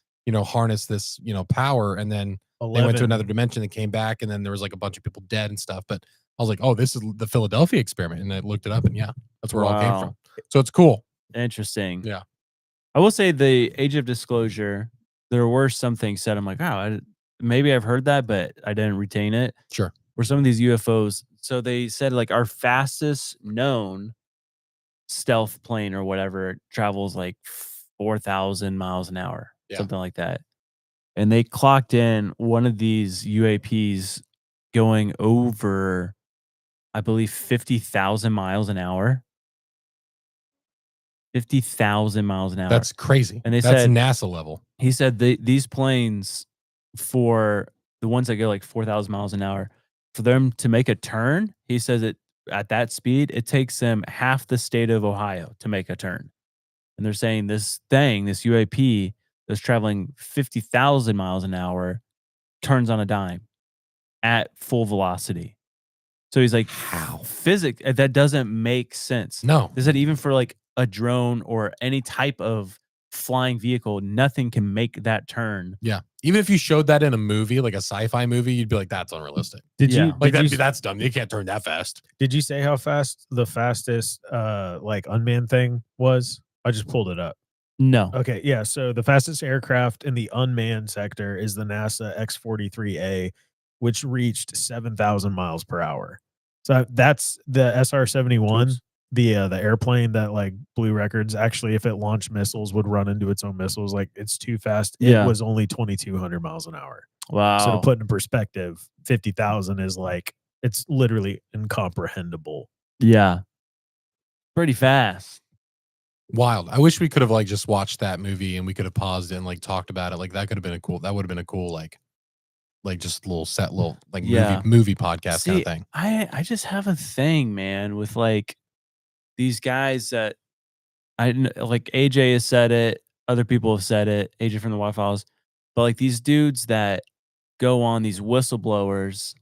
harness this power, and then they went to another dimension and came back, and then there was like a bunch of people dead and stuff. But I was like, oh, this is the Philadelphia experiment, and I looked it up, and yeah, that's where it all came from. So it's cool. Interesting. Yeah. I will say the age of disclosure, there were some things said. I'm like, wow, maybe I've heard that, but I didn't retain it. Sure. Were some of these UFOs. So they said like our fastest known stealth plane or whatever travels like 4,000 miles an hour, something like that. And they clocked in one of these UAPs going over, I believe, 50,000 miles an hour. 50,000 miles an hour. That's crazy. And they that's said NASA level. He said these planes, for the ones that go like 4,000 miles an hour, for them to make a turn, he says it at that speed, it takes them half the state of Ohio to make a turn. And they're saying this UAP that's traveling 50,000 miles an hour turns on a dime at full velocity. So he's like, how? Physics, that doesn't make sense. No. They said even for like a drone or any type of flying vehicle, nothing can make that turn. Yeah. Even if you showed that in a movie, like a sci-fi movie, you'd be like, that's unrealistic. Did you Like did you, that's dumb. You can't turn that fast. did you say how fast the fastest like unmanned thing was? I just pulled it up. No. Okay, yeah. So the fastest aircraft in the unmanned sector is the NASA X-43A, which reached 7,000 miles per hour. So that's the SR-71 the airplane that like blew records, actually, if it launched missiles, would run into its own missiles. Like it's too fast. It Yeah. was only 2,200 miles an hour. Wow. So to put in perspective, 50,000 is like, it's literally incomprehensible. Yeah. Pretty fast. Wild. I wish we could have like just watched that movie and we could have paused it and like talked about it. Like that could have been a cool. That would have been a cool like just little like Yeah. movie podcast kind See, of thing. I just have a thing, man, with like these guys that like AJ has said it, other people have said it, AJ from the Wild Files, but like these dudes that go on these whistleblowers,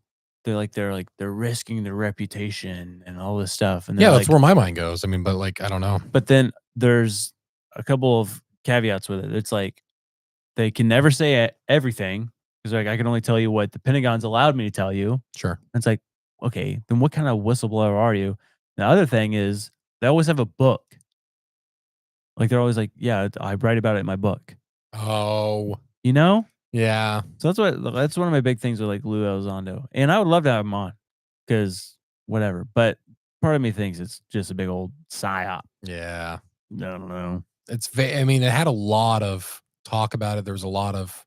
they're risking their reputation and all this stuff, and Yeah, they're that's like, where my mind goes. I mean, but like I don't know. but then there's a couple of caveats with it. It's like they can never say everything because like I can only tell you what the Pentagon's allowed me to tell you. Sure. And it's like, okay, then what kind of whistleblower are you? The other thing is they always have a book. Like they're always like, yeah, I write about it in my book. Oh, You know? yeah. So that's one of my big things with like Lou Elizondo. And I would love to have him on because whatever. But part of me thinks it's just a big old psyop. Yeah. I don't know. I mean, it had a lot of talk about it. There was a lot of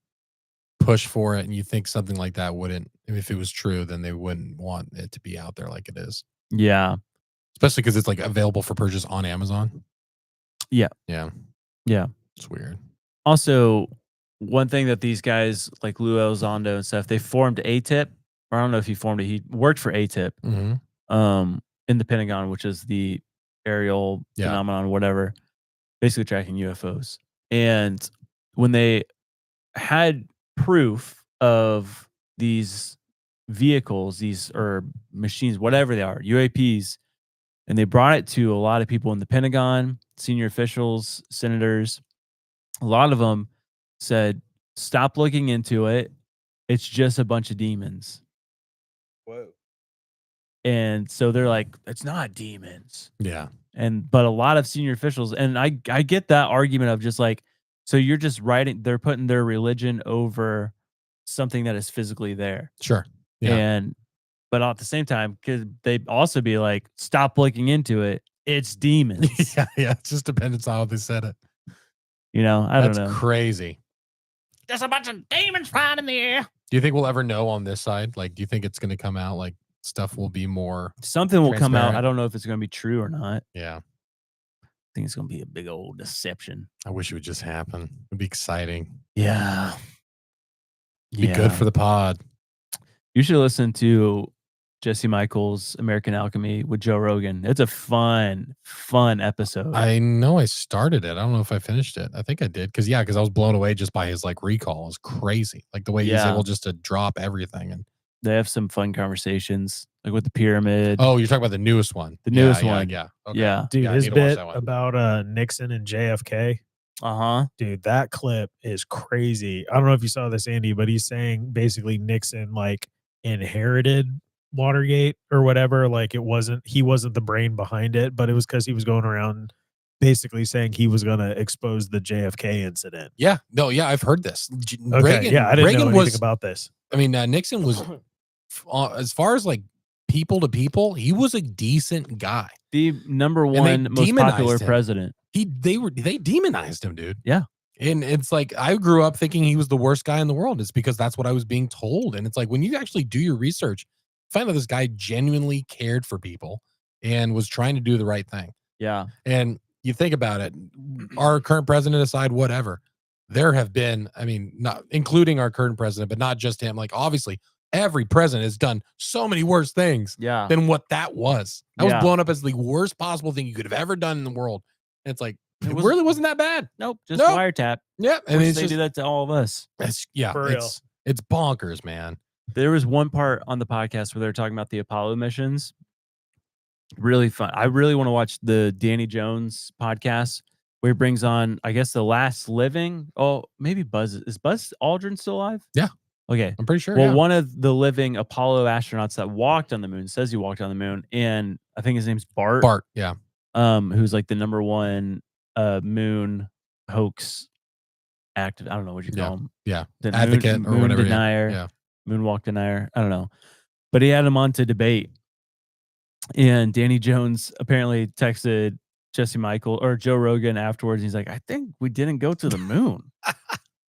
push for it. And you think something like that wouldn't, if it was true, then they wouldn't want it to be out there like it is. Yeah. Especially because it's like available for purchase on Amazon. Yeah. Yeah. Yeah. It's weird. Also, one thing that these guys like Lou Elizondo and stuff, they formed ATIP. Or I don't know if he formed it. He worked for ATIP in the Pentagon, which is the aerial phenomenon, whatever, basically tracking UFOs. And when they had proof of these vehicles, these or machines, whatever they are, UAPs, and they brought it to a lot of people in the Pentagon, senior officials, senators, a lot of them said, stop looking into it. It's just a bunch of demons. Whoa. And so they're like, it's not demons. Yeah. But a lot of senior officials, and I get that argument of just like, so you're just they're putting their religion over something that is physically there. Sure. Yeah. But at the same time, could they also be like, stop looking into it? It's demons. Yeah. It just depends on how they said it. You know, I don't know. That's crazy. There's a bunch of demons flying in the air. Do you think we'll ever know on this side? Like, do you think it's going to come out? Like, stuff will be more. Something will come out. transparent? I don't know if it's going to be true or not. Yeah. I think it's going to be a big old deception. I wish it would just happen. It'd be exciting. Yeah. Be good for the pod. You should listen to Jesse Michaels' American Alchemy with Joe Rogan. It's a fun episode. I know I started it. I don't know if I finished it. I think I did. Because I was blown away just by his like recall. It was crazy. Like the way he's able just to drop everything. And they have some fun conversations, like with the pyramid. oh, you're talking about the newest one. The newest one. Yeah. Okay. Yeah. Dude, Yeah, I his need to watch bit that one. about Nixon and JFK, Dude, that clip is crazy. I don't know if you saw this, Andy, but he's saying basically Nixon like inherited Watergate or whatever. Like he wasn't the brain behind it, but it was because he was going around basically saying he was going to expose the JFK incident. Yeah. No, yeah, I've heard this. Okay, I didn't know anything about this. I mean, Nixon was, as far as like people to people, he was a decent guy. the number they one most demonized popular him. president. They demonized him, dude. Yeah. And it's like, I grew up thinking he was the worst guy in the world. It's because that's what I was being told. And it's like, when you actually do your research, find out this guy genuinely cared for people and was trying to do the right thing. Yeah. And you think about it, our current president aside, whatever, there have been, I mean, not including our current president, but not just him. Like, obviously, every president has done so many worse things Yeah. than what that was. That was Yeah. blown up as the worst possible thing you could have ever done in the world. And it's like, it was- really wasn't that bad. Nope. Just Nope. wiretap. Yeah. And Which it's they just, do that to all of us. For real. it's bonkers, man. There was one part on the podcast where they were talking about the Apollo missions. Really fun. I really want to watch the Danny Jones podcast where he brings on, I guess, the last living. Oh, maybe Buzz. Is Buzz Aldrin still alive? Yeah. Okay. I'm pretty sure. Well, yeah. one of the living Apollo astronauts that walked on the moon says he walked on the moon, and I think his name's Bart. Bart. Yeah. Who's like the number one moon hoax active. I don't know what you call him. Yeah. The Advocate or moon whatever. denier, Yeah. moonwalk denier. I don't know, but he had him on to debate, And Danny Jones apparently texted Jesse Michael or Joe Rogan afterwards. He's like, I think we didn't go to the moon.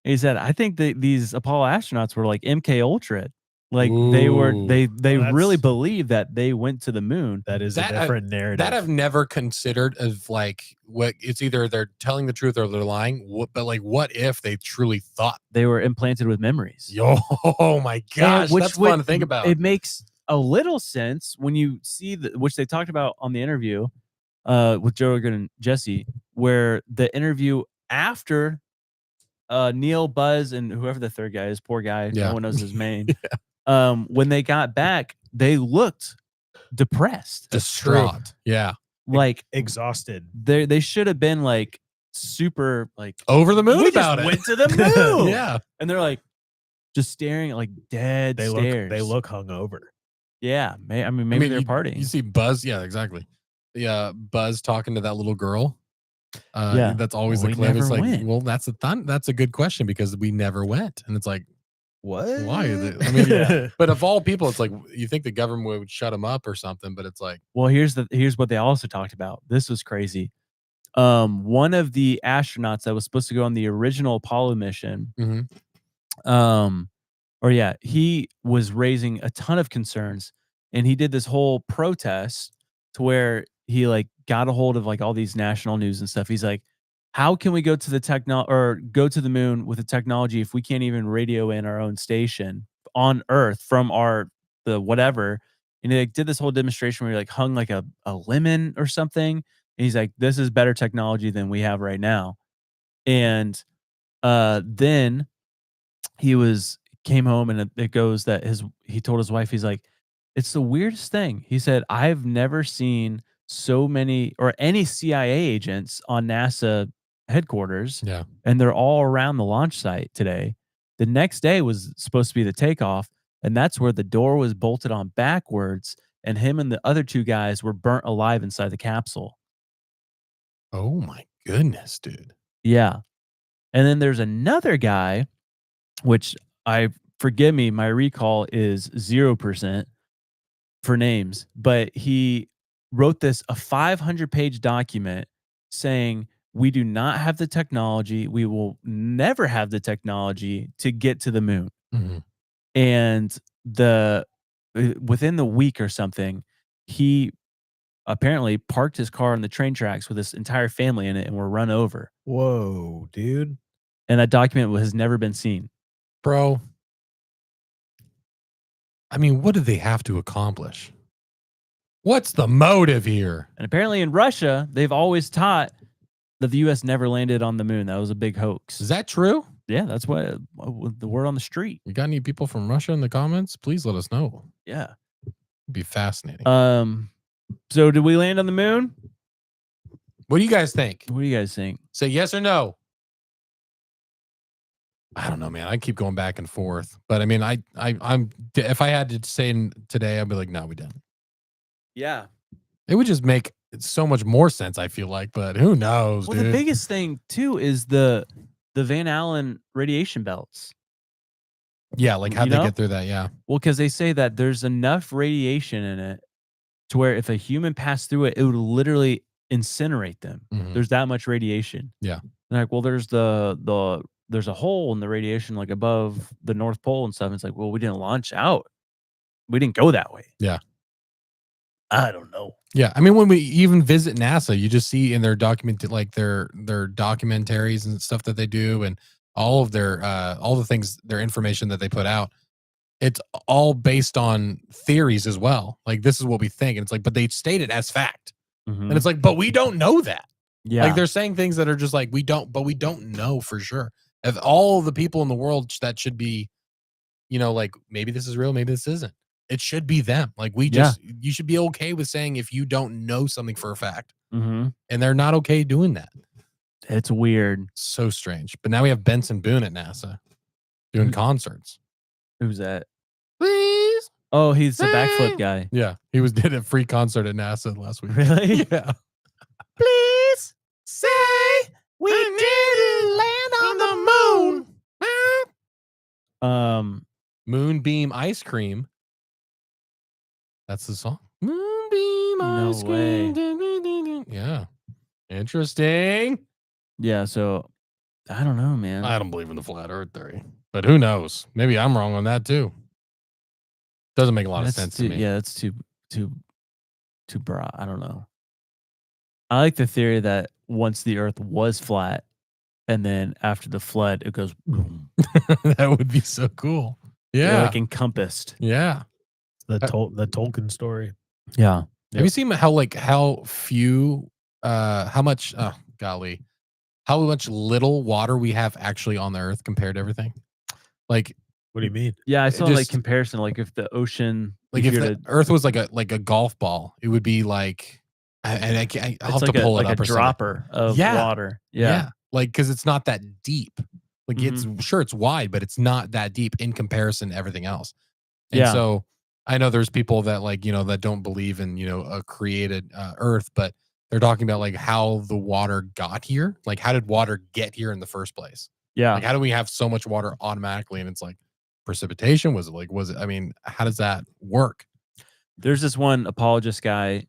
He said, I think that these Apollo astronauts were like MK Ultra. Like they Ooh. really that's- believe that they went to the moon. That is That a different narrative. That I've never considered of like what it's either they're telling the truth or they're lying. But like, what if they truly thought? They were implanted with memories. Yo, oh my gosh, which that's fun to think about. It makes a little sense when you see which they talked about on the interview with Joe Rogan and Jesse, where the interview after Neil, Buzz, and whoever the third guy is, poor guy, Yeah. no one knows his name. When they got back, they looked depressed, Distraught. Yeah. like Exhausted. they should have been like super like Over the moon we about just it. went to the moon. Yeah. And they're like just staring at like dead They stares. look hungover. Yeah, I mean, maybe they're you, partying. You see Buzz. Yeah, exactly. Yeah, Buzz talking to that little girl. Yeah. That's always Well, the we clip. It's never like, went. well, that's a good question because we never went, and it's like, What? why? I mean, yeah. But of all people, it's like you think the government would shut them up or something, but it's like, Well, here's what they also talked about. This was crazy. One of the astronauts that was supposed to go on the original Apollo mission, he was raising a ton of concerns, and he did this whole protest to where he like got a hold of like all these national news and stuff. He's like, how can we go to the go to the moon with the technology if we can't even radio in our own station on Earth from the whatever? And he like did this whole demonstration where he like hung like a lemon or something. And he's like, this is better technology than we have right now. And then came home, and it goes that he told his wife, he's like, it's the weirdest thing. He said, I've never seen so many or any CIA agents on NASA headquarters. yeah, And they're all around the launch site today. The next day was supposed to be the takeoff, and that's where the door was bolted on backwards, and him and the other two guys were burnt alive inside the capsule. oh my goodness, dude. Yeah. And then there's another guy, which forgive me, my recall is 0% for names, but he wrote a 500-page document saying, we do not have the technology. We will never have the technology to get to the moon. Mhm. And within the week or something, he apparently parked his car on the train tracks with his entire family in it and were run over. Whoa, dude. And that document has never been seen. Bro. I mean, what do they have to accomplish? What's the motive here? And apparently in Russia, they've always taught that the U.S. never landed on the moon. That was a big hoax. Is that true? Yeah, that's what the word on the street. You got any people from Russia in the comments? Please let us know. Yeah. It'd be fascinating. So did we land on the moon? What do you guys think? What do you guys think? Say yes or no. I don't know, man. I keep going back and forth, but I mean, I'm if I had to say today, I'd be like, no, we didn't. Yeah. It would just make so much more sense. I feel like, but who knows? Well, dude? the biggest thing too is the Van Allen radiation belts. Yeah, like how'd You they know? get through that? Yeah, Well, because they say that there's enough radiation in it to where if a human passed through it, it would literally incinerate them. Mhm. There's that much radiation. Yeah. They're like, well, there's there's a hole in the radiation like above the North Pole and stuff. It's like, well, we didn't launch out. We didn't go that way. Yeah. I don't know. yeah. I mean, when we even visit NASA, you just see in their their documentaries and stuff that they do, and all of their all the things, their information that they put out. It's all based on theories as well. Like this is what we think, and it's like, but they state it as fact, and it's like, but we don't know that. Yeah. Like they're saying things that are just like we don't know for sure. If all the people in the world that should be, like maybe this is real, maybe this isn't. It should be them. Like you should be okay with saying if you don't know something for a fact, and they're not okay doing that. It's weird. So strange. But now we have Benson Boone at NASA doing concerts. Who's that? Please. Oh, he's the backflip guy. Yeah, he did a free concert at NASA last week. Really? Yeah. Please say we didn't land on the moon. Moonbeam Ice Cream. That's the song. Moonbeam No way. Yeah. Interesting. Yeah, so I don't know, man. I don't believe in the flat earth theory, but who knows? Maybe I'm wrong on that too. Doesn't make a lot of That's sense too, to me. Yeah, that's too broad. I don't know. I like the theory that once the earth was flat and then after the flood it goes boom. That would be so cool. They're Yeah. like encompassed. Yeah. The Tolkien story. Yeah. Have you seen how few how much golly, how much little water we have actually on the earth compared to everything? Like What do you mean? Yeah, I saw like just- comparison. Like if the ocean, if you the were to- earth was like a golf ball, it would be like I'll it's have like to pull like it up a or something. dropper of Yeah. water. Yeah. Yeah. Like because it's not that deep. Like it's sure it's wide, but it's not that deep in comparison to everything else. And Yeah. so I know there's people that like, that don't believe in, a created earth, but they're talking about like how the water got here. Like how did water get here in the first place? Yeah. Like how do we have so much water automatically? And it's like precipitation. Was it, I mean, how does that work? There's this one apologist guy.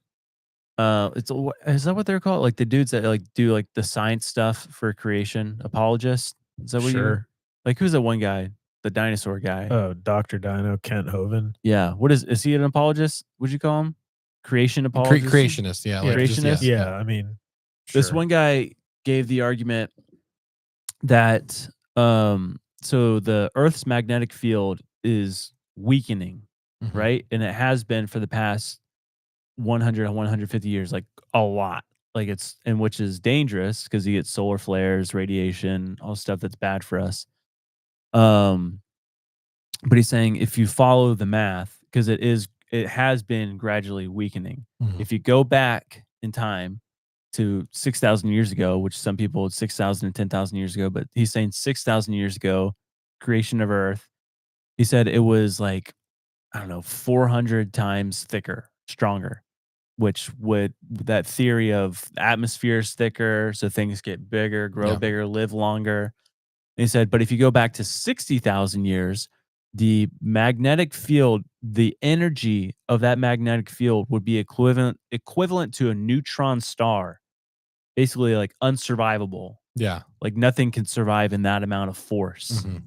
Is that what they're called? Like the dudes that like do like the science stuff for creation, apologists. Is that what you Sure. like? Who's that one guy? The dinosaur guy. Oh, Dr. Dino, Kent Hovind. Yeah. What is he an apologist? Would you call him? Creation apologist? Creationist. Yeah. Yeah, creationist? Yeah, I mean, This sure. one guy gave the argument that so the Earth's magnetic field is weakening, Mhm. right? And it has been for the past 100 and 150 years, like a lot. Like which is dangerous because you get solar flares, radiation, all stuff that's bad for us. But he's saying if you follow the math, because it has been gradually weakening. Mhm. If you go back in time to 6,000 years ago, which some people 6,000 and 10,000 years ago, but he's saying 6,000 years ago, creation of Earth. He said it was like, I don't know, 400 times thicker, stronger, which would that theory of atmosphere is thicker, so things get bigger, grow Yeah. bigger, live longer. And he said, but if you go back to 60,000 years, the magnetic field, the energy of that magnetic field would be equivalent to a neutron star, basically like unsurvivable. Yeah. Like nothing can survive in that amount of force. Mhm.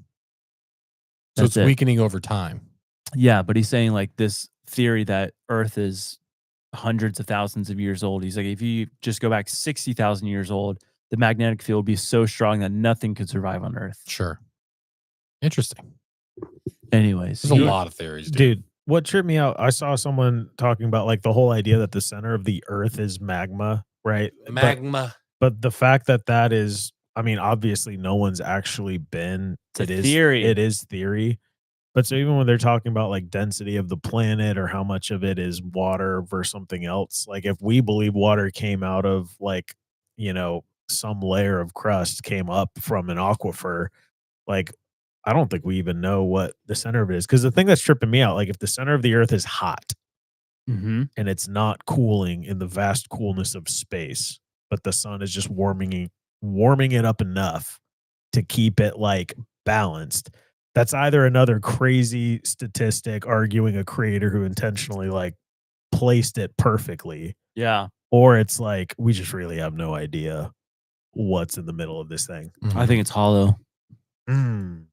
So That's it's it. weakening over time. Yeah, but he's saying like this theory that Earth is hundreds of thousands of years old. He's like, if you just go back 60,000 years old, the magnetic field would be so strong that nothing could survive on Earth. Sure. Interesting. Anyways, There's a lot of theories, Dude, what tripped me out, I saw someone talking about like the whole idea that the center of the earth is magma, right? Magma. But the fact that is, I mean, obviously no one's actually been. It's a theory. It is theory. But so even when they're talking about like density of the planet or how much of it is water versus something else, like if we believe water came out of like, some layer of crust came up from an aquifer, like I don't think we even know what the center of it is. Because the thing that's tripping me out, like if the center of the earth is hot Mhm. and it's not cooling in the vast coolness of space, but the sun is just warming it up enough to keep it like balanced. That's either another crazy statistic arguing a creator who intentionally like placed it perfectly, Yeah, or it's like we just really have no idea what's in the middle of this thing. I think it's hollow. Mm.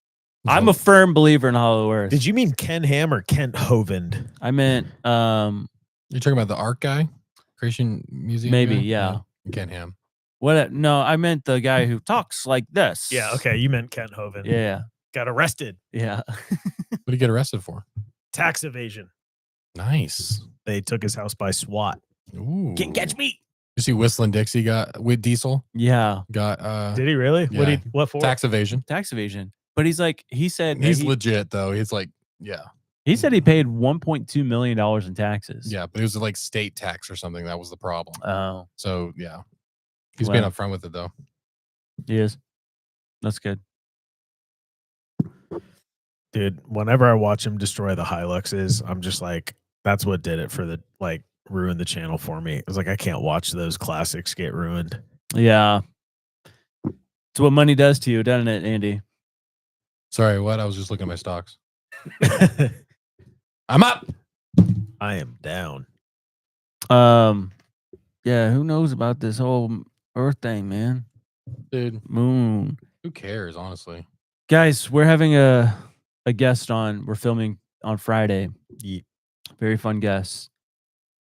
I'm a firm believer in hollow Earth. Did you mean Ken Ham or Kent Hovind? I meant You're talking about the art guy, Creation Museum. maybe, guy? yeah. Ken Ham. What? No, I meant the guy who talks like this. Yeah, okay, you meant Kent Hovind. Yeah, Got arrested. yeah. What did he get arrested for? Tax evasion. Nice. They took his house by SWAT. Ooh. Can't catch me. You see, Whistling Dixie got with Diesel Yeah, got Did he really? yeah. What for? tax evasion. tax evasion. But he's like, he said that He's he, legit though. He's like, yeah, he said he paid $1.2 million in taxes. yeah, but it was like state tax or something. That was the problem. Oh, So yeah, he's been Wow. upfront with it though. he is. That's good. Dude, whenever I watch him destroy the Hiluxes, I'm just like, that's what did it for the like ruin the channel for me. It's like I can't watch those classics get ruined. Yeah. It's what money does to you, doesn't it, Andy? Sorry, what? I was just looking at my stocks. I'm up. I am down. Yeah, who knows about this whole Earth thing, man? Dude, Moon. who cares, honestly? Guys, we're having a guest on. We're filming on Friday. Very fun guest.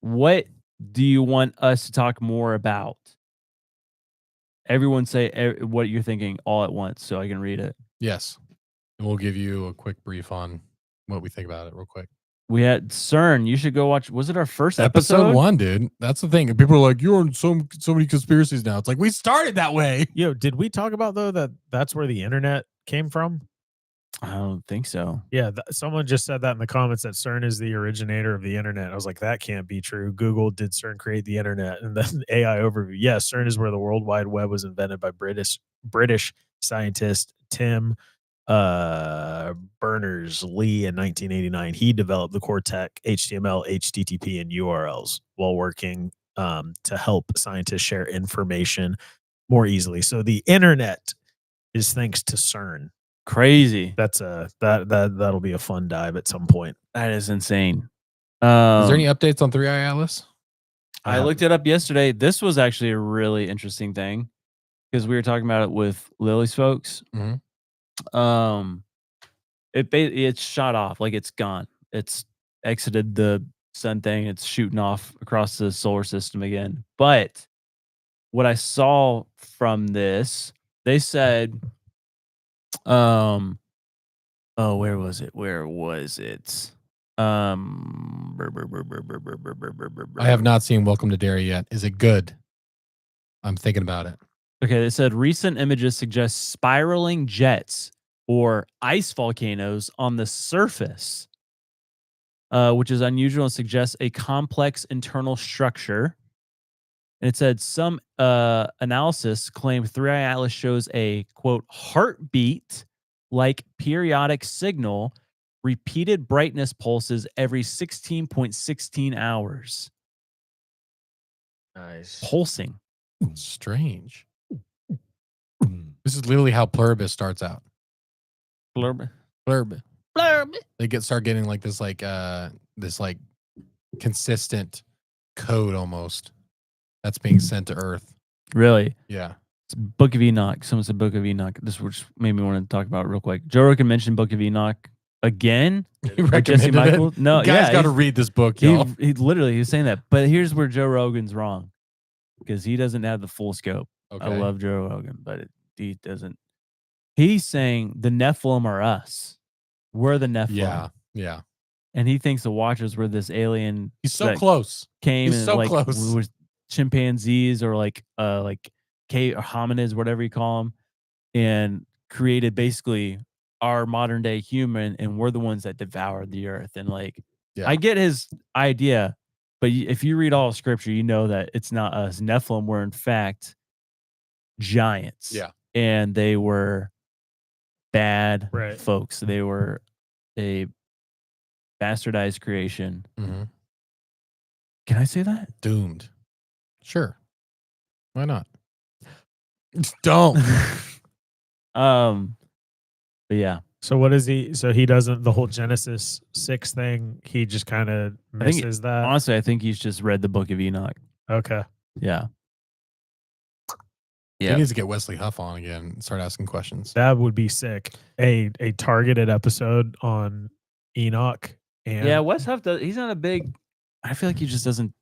What do you want us to talk more about? Everyone say what you're thinking all at once so I can read it. Yes. And we'll give you a quick brief on what we think about it real quick. We had CERN. You should go watch. Was it our first Episode 1, dude. That's the thing. And people are like, you're on so many conspiracies now. It's like, we started that way. Yo, did we talk about though that that's where the internet came from? I don't think so. Yeah, someone just said that in the comments that CERN is the originator of the internet. I was like, that can't be true. Google, did CERN create the internet? And then AI overview. Yes, CERN is where the World Wide Web was invented by British scientist Tim Berners-Lee in 1989. He developed the core tech, HTML, HTTP, and URLs while working to help scientists share information more easily. So the internet is thanks to CERN. Crazy. That's that'll be a fun dive at some point. That is insane. Is there any updates on 3i Atlas? I looked it up yesterday. This was actually a really interesting thing because we were talking about it with Lily's folks. Mhm. It's shot off, like it's gone. It's exited the sun thing. It's shooting off across the solar system again. But what I saw from this, they said, oh, where was it? I have not seen Welcome to Derry yet. Is it good? I'm thinking about it. Okay, they said recent images suggest spiraling jets or ice volcanoes on the surface, which is unusual and suggests a complex internal structure. And it said some analysis claimed 3i Atlas shows a, quote, heartbeat like periodic signal, repeated brightness pulses every 16.16 hours. Nice. Pulsing. Strange. This is literally how Pluribus starts out. Blurb. Pluribus. They start getting like this consistent code almost that's being sent to Earth. Really? Yeah. It's Book of Enoch. Someone said Book of Enoch. This which made me want to talk about it real quick. Joe Rogan mentioned Book of Enoch again. You Like Jesse recommended Michael? it? No, You guys yeah, got to read this book, y'all. he literally he was saying that. But here's where Joe Rogan's wrong because he doesn't have the full scope. Okay. I love Joe Rogan, but he doesn't. He's saying the Nephilim are us. We're the Nephilim. Yeah. Yeah. And he thinks the Watchers were this alien He's so that close. came He's and so like close. was chimpanzees or like cave or hominids, whatever you call them, and created basically our modern day human, and we're the ones that devoured the earth. And like, Yeah. I get his idea, but if you read all of scripture, you know that it's not us. Nephilim were in fact giants. Yeah. And they were bad Right. folks. They were a bastardized creation. Mm-hmm. Can I say that? Doomed. Sure. Why not? Don't. But yeah, So what is he? So he doesn't the whole Genesis 6 thing. He just kind of I think misses that. honestly, I think he's just read the Book of Enoch. Okay. Yeah. He Yeah. needs to get Wesley Huff on again and start asking questions. That would be sick. A targeted episode on Enoch and Yeah, Wes Huff does. He's not a big. I feel like he just doesn't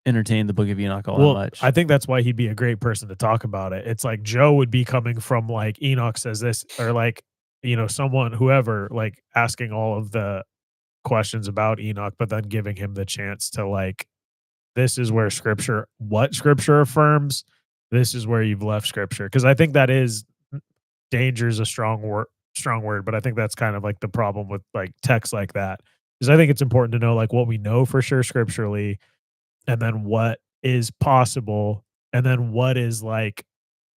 entertain the Book of Enoch all well, that much. I think that's why he'd be a great person to talk about it. It's like Joe would be coming from like Enoch says this, or like, you know, someone, whoever, like asking all of the questions about Enoch, but then giving him the chance to like, this is where what scripture affirms, this is where you've left scripture. Because I think that is danger is a strong word, but I think that's kind of like the problem with like texts like that. Because I think it's important to know like what we know for sure scripturally, and then what is possible, and then what is like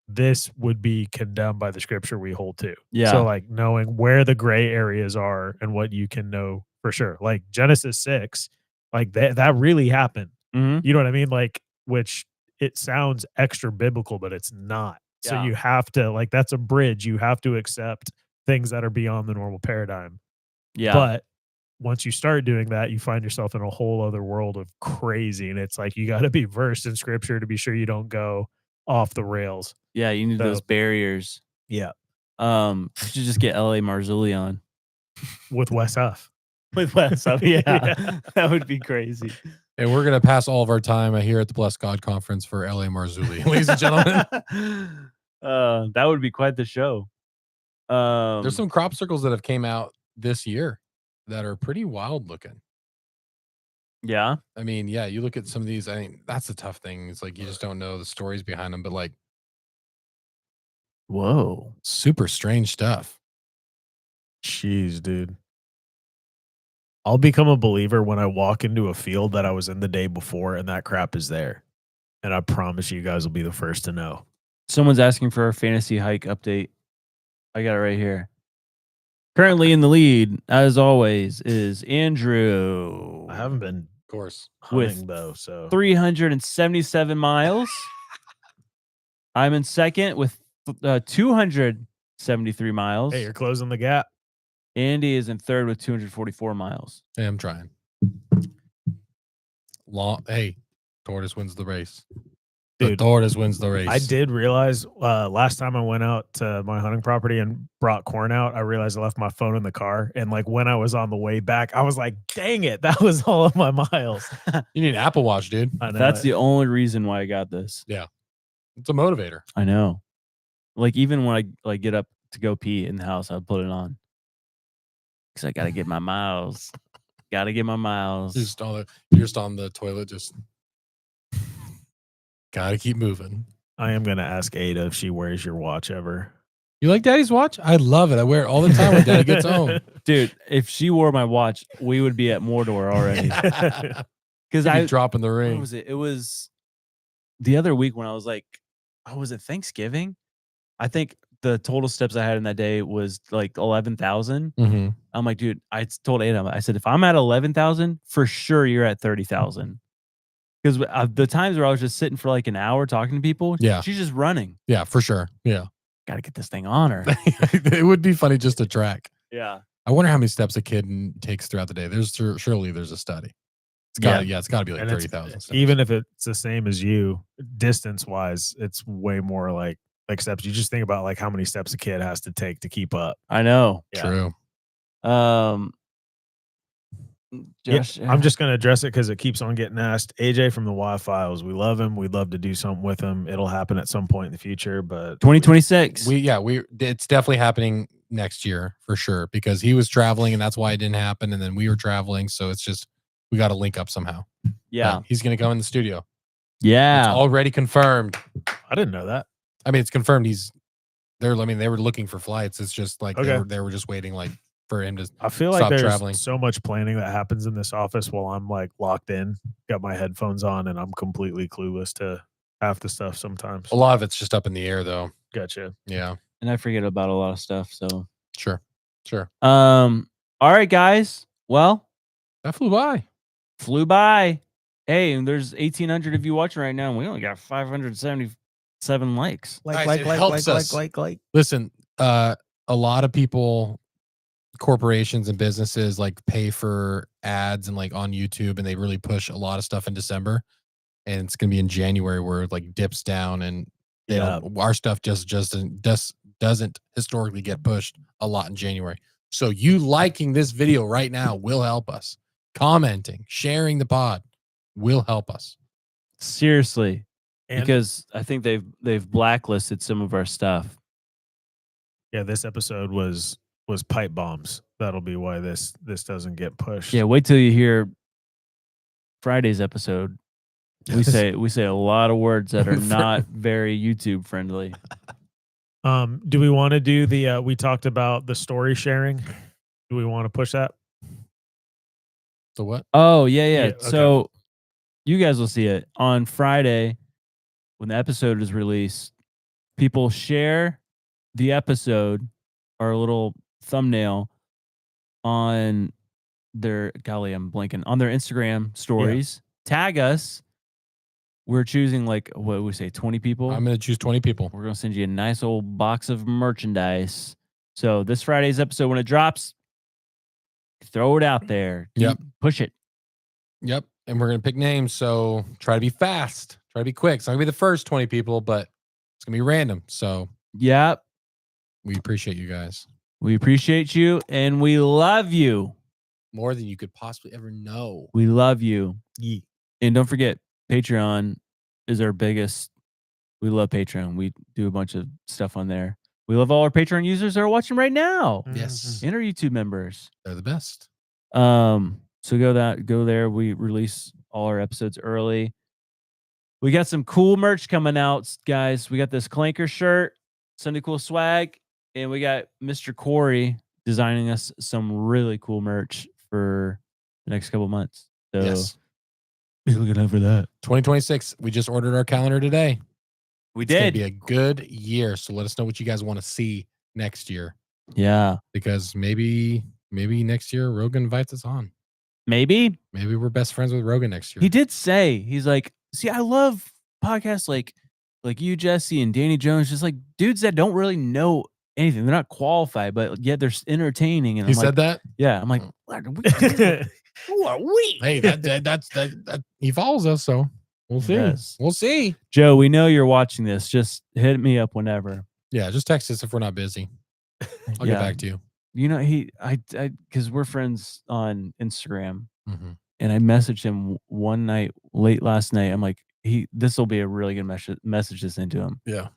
this would be condemned by the scripture we hold to. Yeah. So like knowing where the gray areas are and what you can know for sure. Like Genesis 6, like that really happened. Mhm. You know what I mean? Like, which it sounds extra biblical, but it's not. So Yeah. you have to like that's a bridge. You have to accept things that are beyond the normal paradigm. Yeah. But once you start doing that, you find yourself in a whole other world of crazy. And it's like you got to be versed in scripture to be sure you don't go off the rails. Yeah, you need So- those barriers. Yeah. You should just get L.A. Marzulli on. With Wes Huff. With Wes Huff, yeah. Yeah. That would be crazy. And we're gonna pass all of our time here at the Blessed God Conference for L.A. Marzulli, ladies and gentlemen. That would be quite the show. There's some crop circles that have came out this year that are pretty wild looking. Yeah. I mean, yeah, you look at some of these. I mean, that's the tough thing. It's like you just don't know the stories behind them, but like Whoa. super strange stuff. Jeez, dude. I'll become a believer when I walk into a field that I was in the day before and that crap is there. And I promise you guys will be the first to know. Someone's asking for a fantasy hike update. I got it right here. Currently in the lead, as always, is Andrew. I haven't been Of course. hunting With though, so 377 miles. I'm in second with 273 miles. hey, you're closing the gap. Andy is in third with 244 miles. Hey, I'm trying. Hey, tortoise wins the race. The Dude, tortoise wins the race. I did realize last time I went out to my hunting property and brought corn out, I realized I left my phone in the car. And like when I was on the way back, I was like, dang it, that was all of my miles. You need an Apple Watch, dude. I know That's it. the only reason why I got this. It's a motivator. I know. Like even when I like get up to go pee in the house, I put it on. Because I gotta get my miles. Gotta get my miles. You're just on the toilet, just gotta keep moving. I am gonna ask Ada if she wears your watch ever. You like Daddy's watch? I love it. I wear it all the time when Daddy gets home. Dude, if she wore my watch, we would be at Mordor already. Because I I dropping the what ring. was it? It was the other week when I was like, oh, was it Thanksgiving? I think the total steps I had in that day was like 11,000. Mm-hmm. I'm like, dude, I told Ada, I said, if I'm at 11,000, for sure you're at 30,000. Because the times where I was just sitting for like an hour talking to people, Yeah. she's just running. Yeah, for sure. Yeah. Got to get this thing on her. It would be funny just to track. Yeah. I wonder how many steps a kid takes throughout the day. Surely there's a study. It's got it's got to be like And it's- 30,000 steps. even if it's the same as you, distance wise, it's way more like steps. You just think about like how many steps a kid has to take to keep up. I know. Yeah. True. Josh, I'm just gonna address it because it keeps on getting asked. AJ from the Y Files, we love him. We'd love to do something with him. It'll happen at some point in the future, but 2026. It's definitely happening next year for sure because he was traveling and that's why it didn't happen. And then we were traveling. So it's just, we got to link up somehow. yeah. But he's going to come in the studio. It's Yeah. already confirmed. I didn't know that. I mean, it's confirmed. They were looking for flights. It's just like Okay. they were just waiting like for him to. I feel like Stop there's traveling. so much planning that happens in this office while I'm like locked in, got my headphones on, and I'm completely clueless to half the stuff sometimes. A lot of it's just up in the air though. Gotcha. Yeah, And I forget about a lot of stuff. So, sure. all right, guys. Well, That flew by. flew by. Hey, and there's 1,800 of you watching right now, and we only got 577 likes. Guys, it helps us. Listen, a lot of people, corporations and businesses like pay for ads and like on YouTube, and they really push a lot of stuff in December. And it's gonna be in January where it like dips down, and they don't. Our stuff just doesn't historically get pushed a lot in January. So you liking this video right now will help us. Commenting, sharing the pod will help us. Seriously, And because I think they've blacklisted some of our stuff. yeah, this episode was pipe bombs. That'll be why this doesn't get pushed. Yeah, wait till you hear Friday's episode. We say a lot of words that are not very YouTube friendly. Do we want to do the we talked about the story sharing? Do we want to push that? So what? Oh, yeah. Yeah, okay. So you guys will see it on Friday when the episode is released. People share the episode or a little thumbnail on their I'm blanking on their Instagram stories. Tag us. We're choosing like what do we say, 20 people. I'm gonna choose 20 people. We're gonna send you a nice old box of merchandise. So this Friday's episode, when it drops, throw it out there. Yep. Push it. Yep. And we're going to pick names. So try to be fast. Try to be quick. It's not going to be the first 20 people, but it's going to be random. So Yep. we appreciate you guys We appreciate you and we love you. more than you could possibly ever know. We love you. Ye- And don't forget, Patreon is our biggest. We love Patreon. We do a bunch of stuff on there. We love all our Patreon users that are watching right now Yes. and our YouTube members. They're the best. So go there. We release all our episodes early. We got some cool merch coming out, guys. We got this Clanker shirt, Sunday Cool swag, and we got Mr. Corey designing us some really cool merch for the next couple months. So Yes. be looking out for that. 2026. We just ordered our calendar today. We It's going to did. be a good year. So let us know what you guys want to see next year, Yeah. because maybe next year Rogan invites us on. Maybe. Maybe we're best friends with Rogan next year. He did say, he's like, see, I love podcasts like you, Jesse, and Danny Jones, just like dudes that don't really know anything. They're not qualified, but yet they're entertaining. And He I'm said like, that. yeah. I'm like, Oh. what are we? Who are we? Hey, that he follows us, so we'll see. Yes. We'll see. Joe, we know you're watching this. Just hit me up whenever. Yeah, just text us if we're not busy. I'll Yeah. get back to you. You know, because we're friends on Instagram, Mhm. and I messaged him one night, late last night. I'm like, this will be a really good message to send to him. Yeah.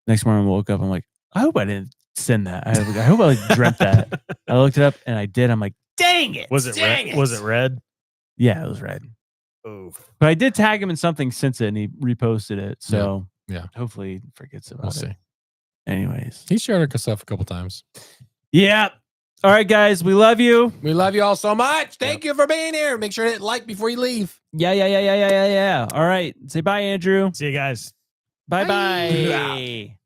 Next morning, I woke up. I'm like, I hope I didn't send that. I hope I like dreamt that. I looked it up and I did. I'm like, dang it. Was it dang red? Was it red? Yeah, it was red. Oh, But I did tag him in something since it, and he reposted it. So Yeah. hopefully he forgets about We'll it. see. Anyways. He shared our stuff a couple times. Yeah. All right, guys. We love you. We love you all so much. Thank you for being here. Make sure to hit like before you leave. Yeah. All right. Say bye, Andrew. see you guys. Bye Bye. bye.